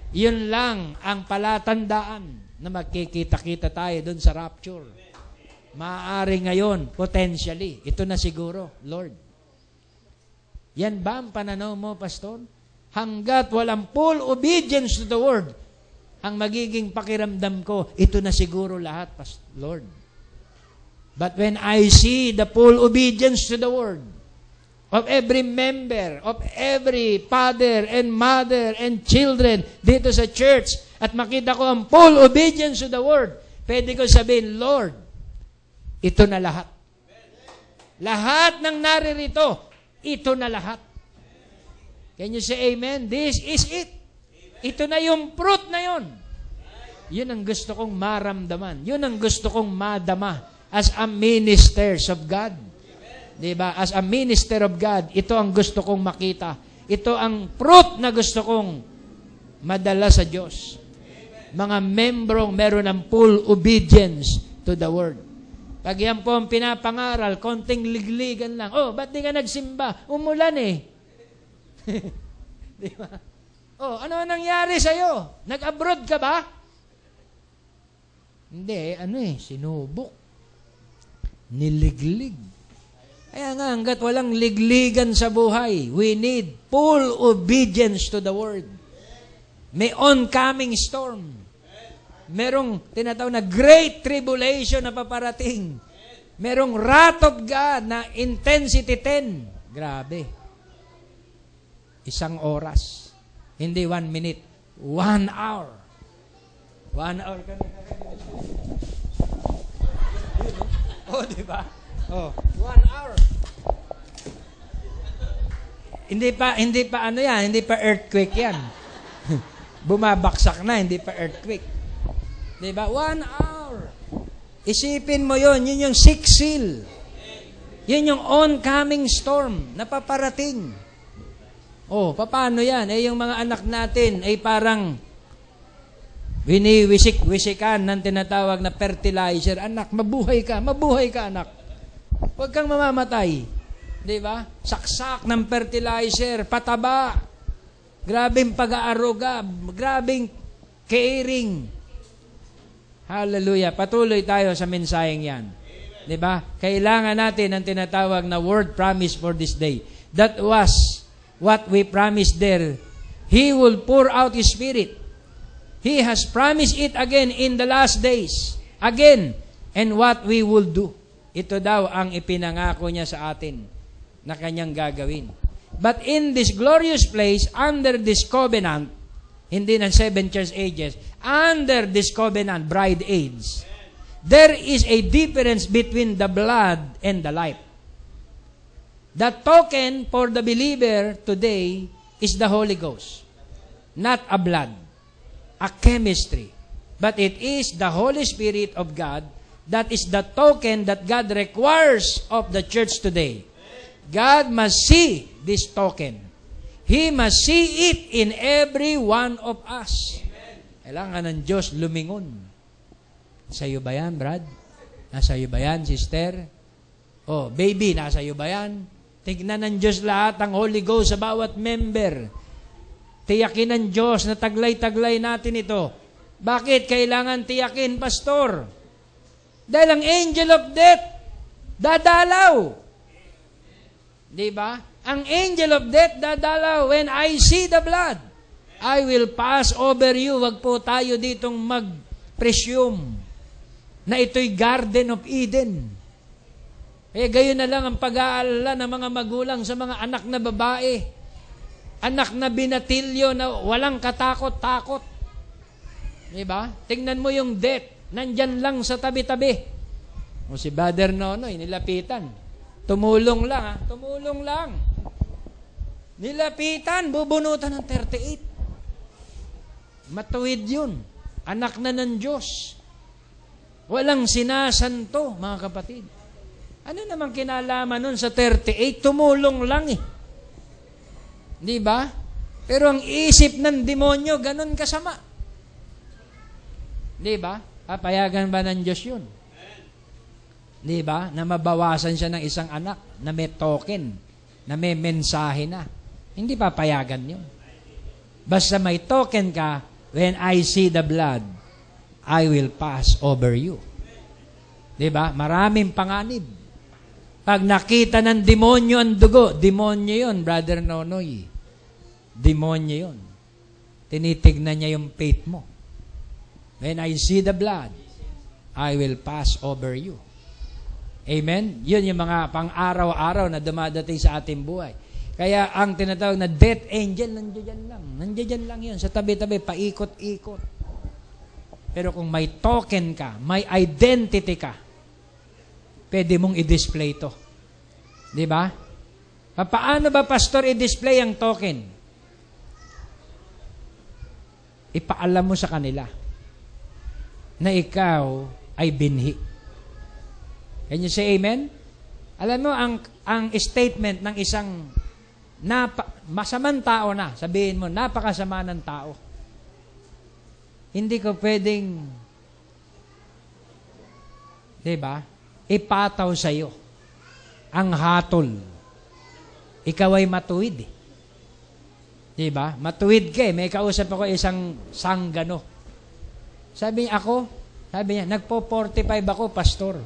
Yun lang ang palatandaan na magkikita-kita tayo dun sa rapture. Maaari ngayon, potentially, ito na siguro, Lord. Yan ba ang pananaw mo, Pastor? Hanggat walang full obedience to the Word, ang magiging pakiramdam ko, ito na siguro lahat, Lord. But when I see the full obedience to the Word, of every member, of every father and mother and children dito sa church, at makita ko ang full obedience to the Word, pwede ko sabihin, Lord, ito na lahat. Lahat ng naririto, ito na lahat. Can you say amen? This is it. Ito na yung fruit na yun. Yun ang gusto kong maramdaman. Yun ang gusto kong madama as a ministers of God. Diba? As a minister of God, ito ang gusto kong makita. Ito ang fruit na gusto kong madala sa Diyos. Mga membrong meron ng full obedience to the Word. Pag yan po ang pinapangaral, konting ligligan lang. Oh, ba't di ka nagsimba? Umulan eh. Diba? Oh, ano nangyari sa'yo? Nag-abroad ka ba? Hindi, sinubok. Niliglig. Kaya nga, hanggat walang ligligan sa buhay, we need full obedience to the Word. May oncoming storm. Merong tinatawag na great tribulation na paparating. Merong wrath of God na intensity 10. Grabe. 1 oras. Hindi 1 minute. 1 hour. 1 hour ka na. Oh, di ba? Oh, 1 hour. Hindi pa earthquake yan. Bumabaksak na, hindi pa earthquake. Diba? 1 hour. Isipin mo yun yung 6 seal. Yun yung oncoming storm na paparating. Oh, paano yan? Yung mga anak natin ay parang winiwisik-wisikan ng tinatawag na fertilizer. Anak, mabuhay ka anak. Huwag kang mamamatay. Di ba? Saksak ng fertilizer, pataba. grabing pag-aaruga, grabing caring. Hallelujah. Patuloy tayo sa mensaheng yan. Diba? Kailangan natin ang tinatawag na word promise for this day. That was what we promised there. He will pour out His Spirit. He has promised it again in the last days. Again. And what we will do. Ito daw ang ipinangako niya sa atin na kanyang gagawin. But in this glorious place, under this covenant, hindi ng 7 church ages, under this covenant, bride age, there is a difference between the blood and the life. The token for the believer today is the Holy Ghost. Not a blood, a chemistry. But it is the Holy Spirit of God that is the token that God requires of the church today. God must see this token. He must see it in every one of us. Kailangan ng Diyos lumingon. Nasa iyo ba yan, Brad? Nasa iyo ba yan, sister? Oh, baby, nasa iyo ba yan? Tignan ng Diyos lahat ang Holy Ghost sa bawat member. Tiyakin ng Diyos na taglay-taglay natin ito. Bakit kailangan tiyakin, pastor? Dahil ang angel of death, dadalaw. Diba? Ang angel of death dadalaw. When I see the blood, I will pass over you. Wag po tayo ditong mag-presume na ito'y Garden of Eden. Eh, gayon na lang ang pag-aalala ng mga magulang sa mga anak na babae. Anak na binatilyo na walang katakot-takot. Diba? Tingnan mo yung death. Nandyan lang sa tabi-tabi. O si Brother Nonoy, nilapitan. Tumulong lang, ha? Tumulong lang. Nilapitan, bubunutan ng 38. Matuwid yun. Anak na ng Diyos. Walang sinasanto, mga kapatid. Ano namang kinalaman nun sa 38? Tumulong lang eh. Di ba? Pero ang isip ng demonyo, ganun kasama. Di ba? Papayagan ba ng Diyos yun? Di ba? Na mabawasan siya ng isang anak na may token, na may mensahe na. Hindi papayagan yun. Basta may token ka, when I see the blood, I will pass over you. Di ba? Maraming panganib. Pag nakita ng demonyo ang dugo, demonyo yun, Brother Nonoy. Demonyo yun. Tinitignan niya yung faith mo. When I see the blood, I will pass over you. Amen? Yun yung mga pang-araw-araw na dumadating sa ating buhay. Kaya ang tinatawag na death angel, nandiyan lang. Nandiyan lang yun. Sa tabi-tabi, paikot-ikot. Pero kung may token ka, may identity ka, pwede mong i-display ito. Di ba? Paano ba, pastor, i-display ang token? Ipaalam mo sa kanila na ikaw ay binhi. Can you say amen? Alam mo, ang statement ng isang masamang tao na, sabihin mo, napakasama ng tao. Hindi ko pwedeng, diba, ipataw sa'yo ang hatol. Ikaw ay matuwid. Diba? Matuwid ka eh. May kausap ako isang sanggano. Sabi niya, nagpo-45 ako, pastor.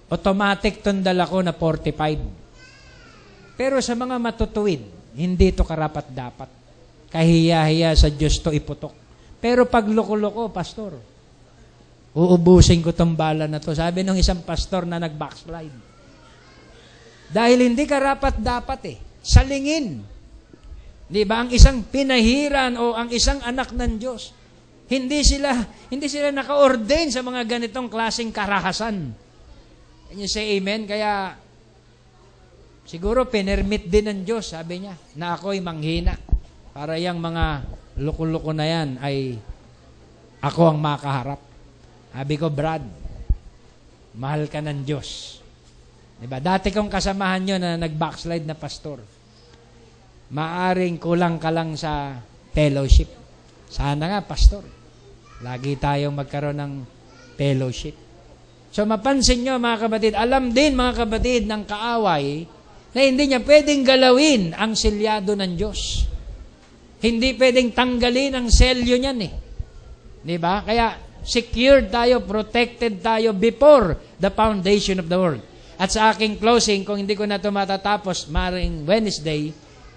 Automatic tundal ako na 45. Pero sa mga matutuwid, hindi to karapat-dapat. Kahiya-hiya sa Diyos to iputok. Pero pag loko-loko, pastor, uubusin ko tong bala na to. Sabi ng isang pastor na nag-backslide. Dahil hindi karapat-dapat eh. Salingin. Di ba? Ang isang pinahiran o ang isang anak ng Diyos, hindi sila naka-ordain sa mga ganitong klaseng karahasan. Can you say amen? Kaya, siguro pinermit din ng Diyos, sabi niya, na ako'y manghina. Para yung mga loko-loko na yan ay ako ang makaharap. Sabi ko, Brad, mahal ka ng Diyos. Diba? Dati kong kasamahan nyo na nag-backslide na pastor. Maaring kulang ka lang sa fellowship. Sana nga, pastor. Lagi tayong magkaroon ng fellowship. So mapansin nyo mga kapatid, alam din mga kapatid ng kaaway na hindi niya pwedeng galawin ang selyado ng Diyos. Hindi pwedeng tanggalin ang selyo niyan eh. Di ba? Kaya secured tayo, protected tayo before the foundation of the world. At sa aking closing, kung hindi ko na ito matatapos, maring Wednesday,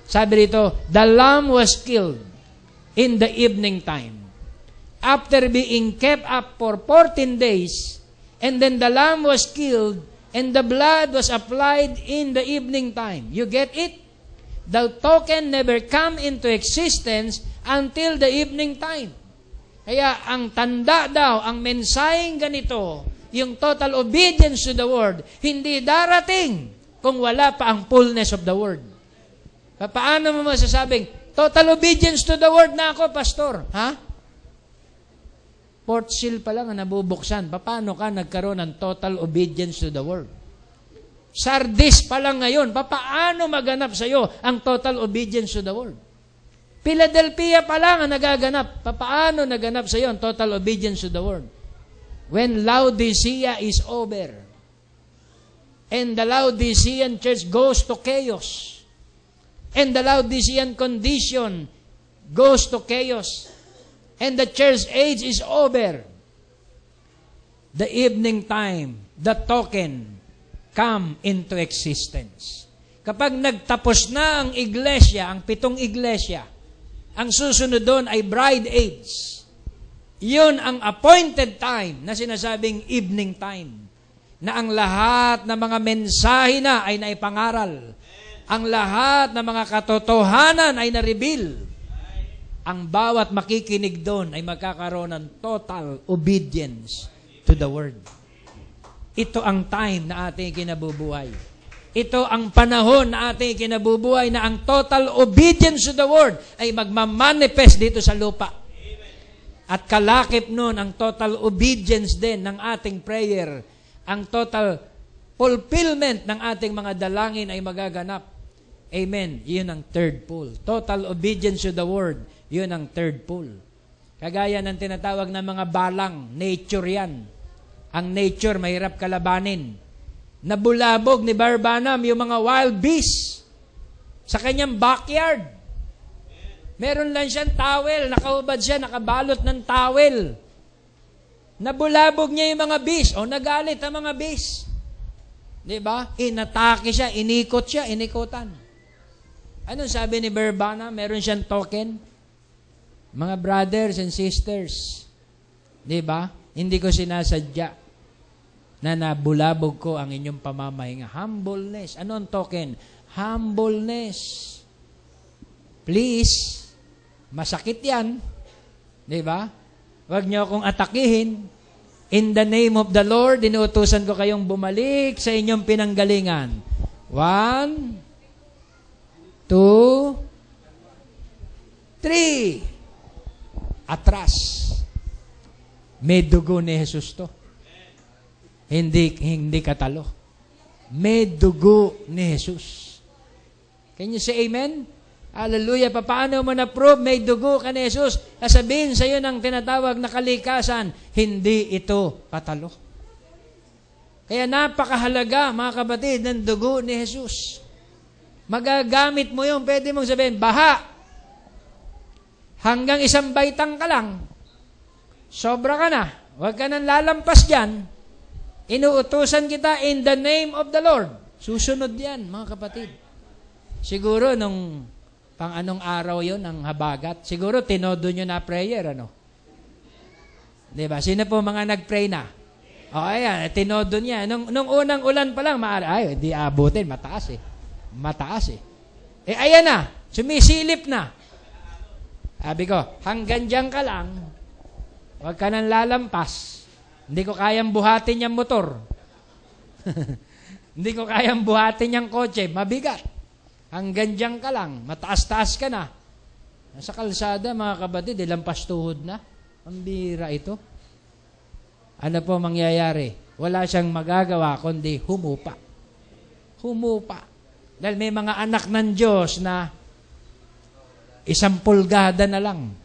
sabi rito, the lamb was killed in the evening time. After being kept up for 14 days, and then the lamb was killed, and the blood was applied in the evening time. You get it? The token never come into existence until the evening time. Kaya ang tanda daw, ang mensaheng ganito, yung total obedience to the word, hindi darating kung wala pa ang fullness of the word. Paano mo masasabing, total obedience to the word na ako, pastor? Ha? Port seal pa lang ang nabubuksan. Paano ka nagkaroon ng total obedience to the word? Sardis pa lang ngayon, paano maganap sa iyo ang total obedience to the word? Philadelphia pa lang ang nagaganap. Paano naganap sa iyo ang total obedience to the word? When Laodicea is over, and the Laodicean church goes to chaos, and the Laodicean condition goes to chaos, and the church age is over, the evening time, the token, come into existence. Kapag nagtapos na ang iglesia, ang 7 iglesia, ang susunod doon ay bride age. Yun ang appointed time na sinasabing evening time. Na ang lahat ng mga mensahe na ay naipangaral. Ang lahat ng mga katotohanan ay na-reveal. Ang bawat makikinig doon ay magkakaroon ng total obedience to the word. Ito ang time na ating kinabubuhay. Ito ang panahon na ating kinabubuhay na ang total obedience to the word ay magmamanifest dito sa lupa. At kalakip nun ang total obedience din ng ating prayer. Ang total fulfillment ng ating mga dalangin ay magaganap. Amen. Yun ang third pull. Total obedience to the word. Yun ang third pull. Kagaya ng tinatawag na mga balang, nature yan. Ang nature, mahirap kalabanin. Nabulabog ni Barbanam yung mga wild beasts sa kanyang backyard. Meron lang siyang towel, nakaubad siya, nakabalot ng towel. Nabulabog niya yung mga beasts, o nagalit ang mga beasts. Diba? Inatake siya, inikot siya, inikutan. Anong sabi ni Barbanam? Meron siyang token. Mga brothers and sisters, diba? Hindi ko sinasadya na nabulabog ko ang inyong pamamahinga. Humbleness. Ano ang token? Humbleness. Please, masakit yan. Diba? Huwag niyo akong atakihin. In the name of the Lord, inuutusan ko kayong bumalik sa inyong pinanggalingan. 1, 2, 3. Atras. May dugo ni Jesus to. Hindi katalo. May dugo ni Jesus. Can you say amen? Hallelujah. Paano mo na-prove may dugo ka ni Jesus? Sasabihin sa iyo ng tinatawag na kalikasan, hindi ito katalo. Kaya napakahalaga, mga kapatid, ng dugo ni Jesus. Magagamit mo yung pwede mong sabihin, baha. Hanggang 1 baitang ka lang. Sobra ka na. Huwag ka nang lalampas dyan. Inuutusan kita in the name of the Lord. Susunod yan, mga kapatid. Siguro nung anong araw yon ng habagat, siguro tinodo nyo na prayer, ano? Diba? Sino po mga nag-pray na? O, ayan, tinodo niya. Nung unang ulan pa lang, di abutin, mataas eh. Mataas eh. Ayan na, sumisilip na. Sabi ko, hanggang dyan ka lang, huwag ka nang lalampas. Hindi ko kayang buhatin yung motor. Hindi ko kayang buhatin yung kotse. Mabigat. Hanggang dyan ka lang. Mataas-taas ka na. Sa kalsada, mga kapatid, lampas tuhod na. Ang bira ito. Ano po mangyayari? Wala siyang magagawa kundi humupa. Humupa. Dahil may mga anak ng Diyos na 1 pulgada na lang.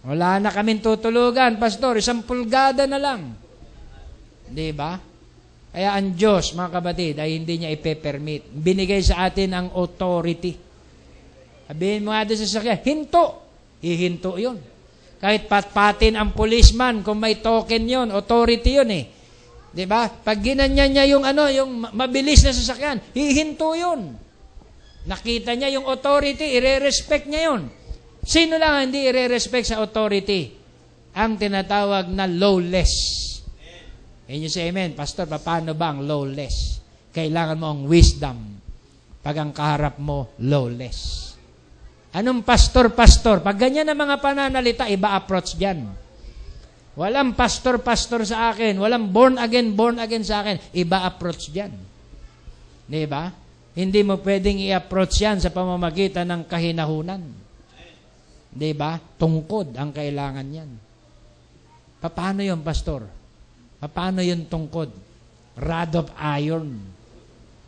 Wala na kaming tutulugan, pastor, 1 pulgada na lang. Di ba? Kaya ang Diyos, mga kapatid, ay hindi niya ipe-permit. Binigay sa atin ang authority. Sabihin mo nga doon sa sasakyan, hinto. Hihinto yun. Kahit patpatin ang policeman, kung may token yun, authority yun eh. Diba? Pag ginanyan niya yung mabilis na sasakyan, hihinto yun. Nakita niya yung authority, ire-respect niya yun. Sino lang hindi ire-respect sa authority? Ang tinatawag na lawless. Can you say amen? Pastor, paano ba ang lawless? Kailangan mo ang wisdom pag ang kaharap mo lawless. Anong pastor? Pag ganyan ang mga pananalita, iba approach dyan. Walang pastor sa akin. Walang born again sa akin. Iba approach dyan. Diba? Hindi mo pwedeng i-approach yan sa pamamagitan ng kahinahunan. Diba? Tungkod ang kailangan yan. Paano yun, pastor? Paano yun tungkod? Rod of iron.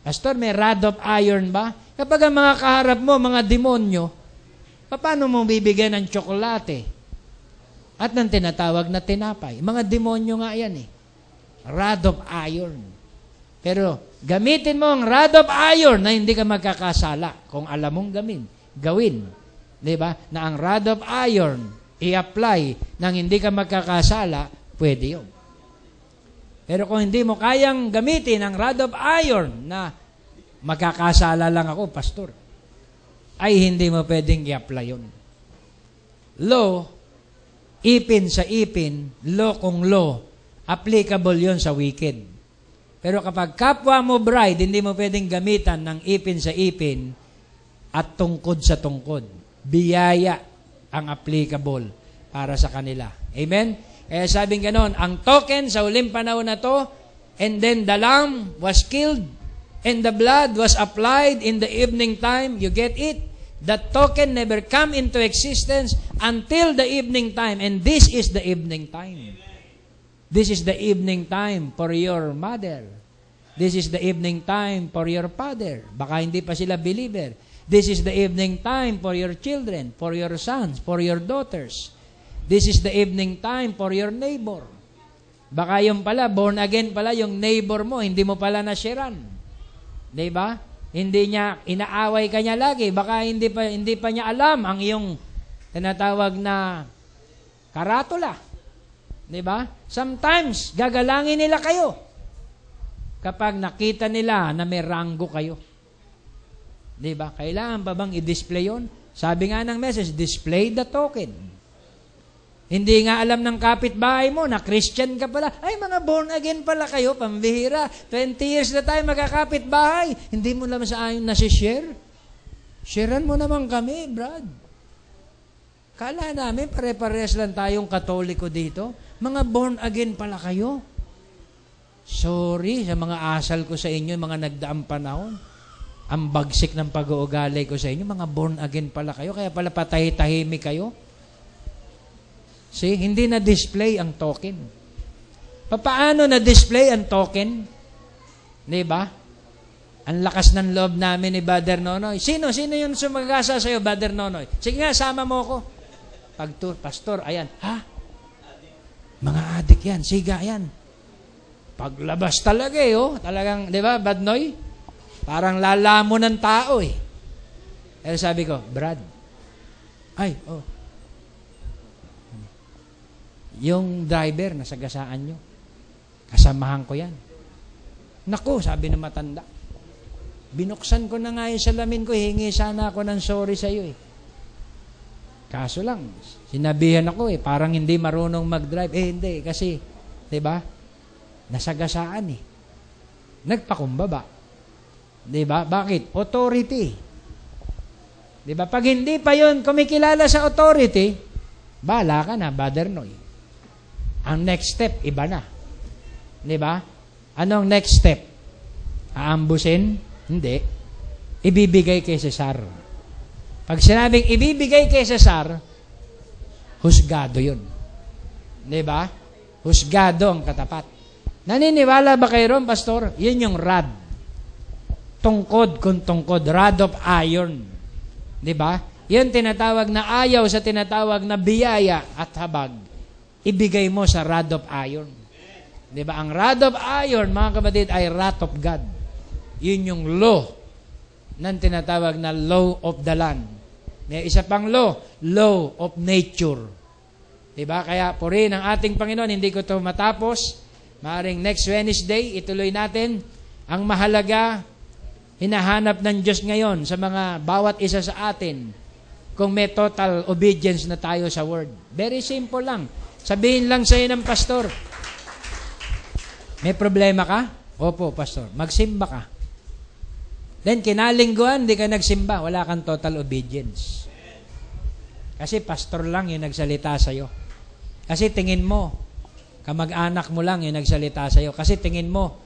Pastor, may rod of iron ba? Kapag ang mga kaharap mo, mga demonyo, paano mo bibigyan ng tsokolate? At ng tinatawag na tinapay. Mga demonyo nga yan eh. Rod of iron. Pero gamitin mo ang rod of iron na hindi ka magkakasala. Kung alam mong gawin. Diba? Na ang rod of iron, i-apply nang hindi ka magkakasala, pwede yun. Pero kung hindi mo kayang gamitin ang rod of iron na magkakasala lang ako, pastor, ay hindi mo pwedeng i-apply yun. Law, ipin sa ipin, law kung law, applicable yun sa wicked. Pero kapag kapwa mo bride, hindi mo pwedeng gamitan ng ipin sa ipin at tungkod sa tungkod. Biyaya ang applicable para sa kanila. Amen? Kaya sabing ganon, ang token sa huling panahon na to, and then the lamb was killed, and the blood was applied in the evening time. You get it? That token never come into existence until the evening time. And this is the evening time. This is the evening time for your mother. This is the evening time for your father. Baka hindi pa sila believer. This is the evening time for your children, for your sons, for your daughters. This is the evening time for your neighbor. Baka yung pala, born again pala, yung neighbor mo, hindi mo pala nashiran. Diba? Hindi niya, inaaway ka niya lagi. Baka hindi pa niya alam ang iyong tinatawag na karatula. Diba? Sometimes, gagalangin nila kayo kapag nakita nila na may ranggo kayo. Diba? Kailangan pa bang i-display yun? Sabi nga ng message, display the token. Hindi nga alam ng kapitbahay mo na Christian ka pala. Ay, mga born again pala kayo, pambihira. 20 years na tayo magkakapitbahay. Hindi mo naman sa ayon nasi-share. Sharean mo naman kami, Brad. Kala namin, pare-pares lang tayong Katoliko dito. Mga born again pala kayo. Sorry sa mga asal ko sa inyo, mga nagdaang panahon. Ang bagsik ng pag-uugali ko sa inyo, mga born again pala kayo. Kaya pala patahitahimik kayo. See, hindi na-display ang token. Paano na-display ang token? Diba? Ang lakas ng loob namin ni Brother Nonoy. Sino yung sumagasa sa'yo, Brother Nonoy? Sige nga, sama mo ko. Pastor, ayan. Ha? Mga adik yan, siga yan. Paglabas talaga eh, oh. Talagang, di ba, Bad Noy? Parang lalamo ng tao eh. Pero sabi ko, Brad, yung driver, nasagasaan nyo. Kasamahan ko yan. Naku, sabi ng matanda. Binuksan ko na nga yung salamin ko, hingi sana ako ng sorry sa iyo eh. Kaso lang, sinabihan ako eh, parang hindi marunong mag-drive. Hindi, kasi, di ba, nasagasaan eh. Nagpakumbaba. Di ba? Bakit? Authority. Di ba? Pag hindi pa yun kumikilala sa authority, bala ka na, Brother Noy. Ang next step, iba na. Di ba? Anong next step? Aambusin? Hindi. Ibibigay kay Cesar. Pag sinabing ibibigay kay Cesar, husgado yun. Di ba? Husgado ang katapat. Naniniwala ba kayo ron, Pastor? Yun yung rod. Tungkod kung tungkod. Rod of iron. Di ba? Yun tinatawag na ayaw sa tinatawag na biyaya at habag. Ibigay mo sa rod of iron. Di ba? Ang rod of iron, mga kapatid, ay wrath of God. Yun yung law ng tinatawag na law of the land. May isa pang law of nature. Diba? Kaya purihin ang ating Panginoon, hindi ko ito matapos. Maaring next Wednesday, ituloy natin. Ang mahalaga, hinahanap ng Diyos ngayon sa mga bawat isa sa atin kung may total obedience na tayo sa Word. Very simple lang. Sabihin lang sa'yo ng pastor, may problema ka? Opo, pastor. Magsimba ka. Then, kinalingguan, hindi ka nagsimba. Wala kang total obedience. Kasi pastor lang yung nagsalita sa'yo. Kasi tingin mo, kamag-anak mo lang yung nagsalita sa'yo. Kasi tingin mo,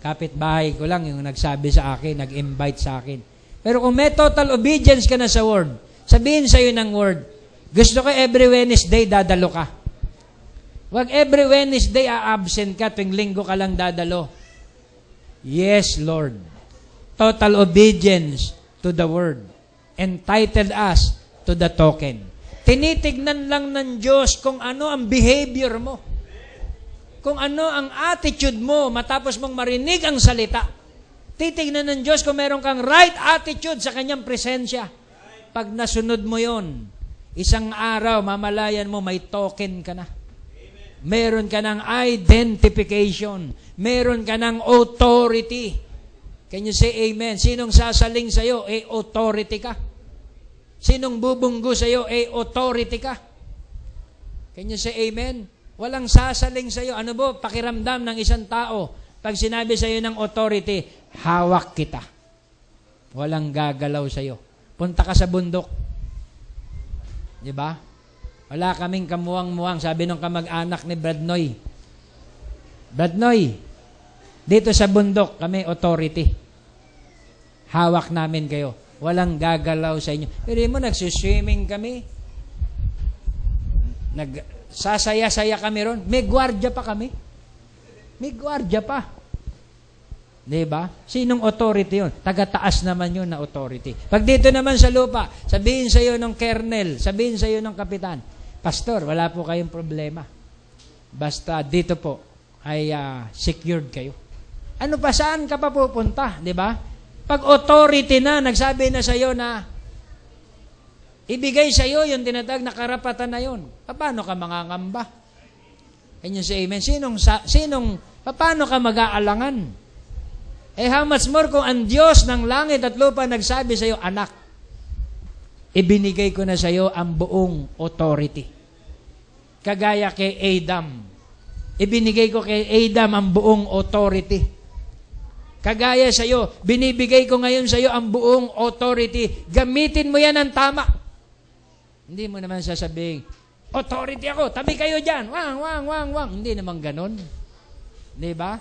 kapitbahay ko lang yung nagsabi sa akin, nag-invite sa akin. Pero kung may total obedience ka na sa Word, sabihin sa'yo ng Word, gusto ko every Wednesday dadalo ka. Wag every Wednesday absent ka, tuwing linggo ka lang dadalo. Yes, Lord. Total obedience to the Word. Entitled us to the token. Tinitignan lang ng Diyos kung ano ang behavior mo. Kung ano ang attitude mo matapos mong marinig ang salita. Titignan ng Diyos kung meron kang right attitude sa Kanyang presensya. Pag nasunod mo yon, isang araw, mamalayan mo, may token ka na. Meron ka ng identification. Meron ka ng authority. Can you say amen? Sinong sasaling sa'yo, authority ka. Sinong bubunggo sa'yo, authority ka. Can you say amen? Walang sasaling sa'yo. Ano ba, pakiramdam ng isang tao, pag sinabi sa'yo ng authority, hawak kita. Walang gagalaw sa'yo. Punta ka sa bundok. Diba? Wala kaming kamuwang-muwang. Sabi nung kamag-anak ni Bradnoy, Bradnoy, dito sa bundok, kami authority. Hawak namin kayo. Walang gagalaw sa inyo. Pero mo, nagsuswimming kami. Sasaya-saya kami ron. May gwardiya pa kami. May gwardiya pa. Diba? Sinong authority yun? Taga-taas naman yun na authority. Pag dito naman sa lupa, sabihin sa iyo ng colonel, sabihin sa iyo ng kapitan, Pastor, wala po kayong problema. Basta dito po ay secured kayo. Ano pa, saan ka pa pupunta? Diba? Pag authority na, nagsabi na sa iyo na ibigay sa iyo yung tinatag na karapatan na yun. Paano ka mangangamba? Can you say amen? Paano ka mag-aalangan? How much more kung ang Diyos ng langit at lupa nagsabi sa iyo, anak, ibinigay ko na sa iyo ang buong authority. Kagaya kay Adam. Ibinigay ko kay Adam ang buong authority. Kagaya sa iyo, binibigay ko ngayon sa iyo ang buong authority. Gamitin mo yan ng tama. Hindi mo naman sasabihin, authority ako, tabi kayo dyan. Wang. Hindi naman ganon. Di ba?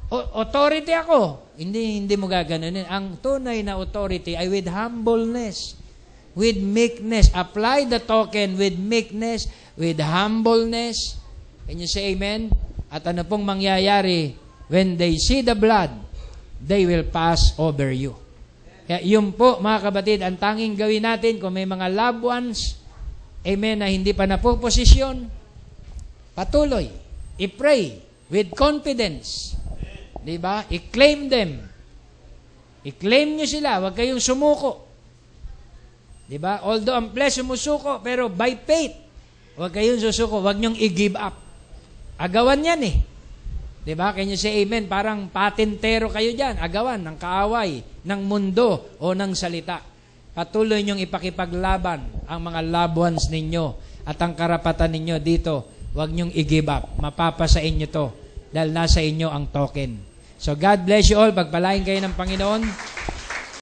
Authority ako. Hindi mo gaganunin. Ang tunay na authority ay with humbleness, with meekness. Apply the token with meekness, with humbleness. Can you say amen? At ano pong mangyayari? When they see the blood, they will pass over you. Kaya yun po, mga kabatid, ang tanging gawin natin kung may mga loved ones, amen, na hindi pa napoposisyon, patuloy, i-pray with confidence. Diba? I-claim them. I-claim nyo sila. Huwag kayong sumuko. Diba? Although ang flesh sumusuko, pero by faith, huwag kayong susuko. Huwag nyong i-give up. Agawan yan eh. Diba? Can you say amen? Parang patintero kayo dyan. Agawan ng kaaway, ng mundo, o ng salita. Patuloy nyong ipakipaglaban ang mga loved ones ninyo at ang karapatan ninyo dito. Huwag nyong i-give up. Mapapasa inyo to dahil nasa inyo ang token. So God bless you all. Pagpalain kayo ng Panginoon.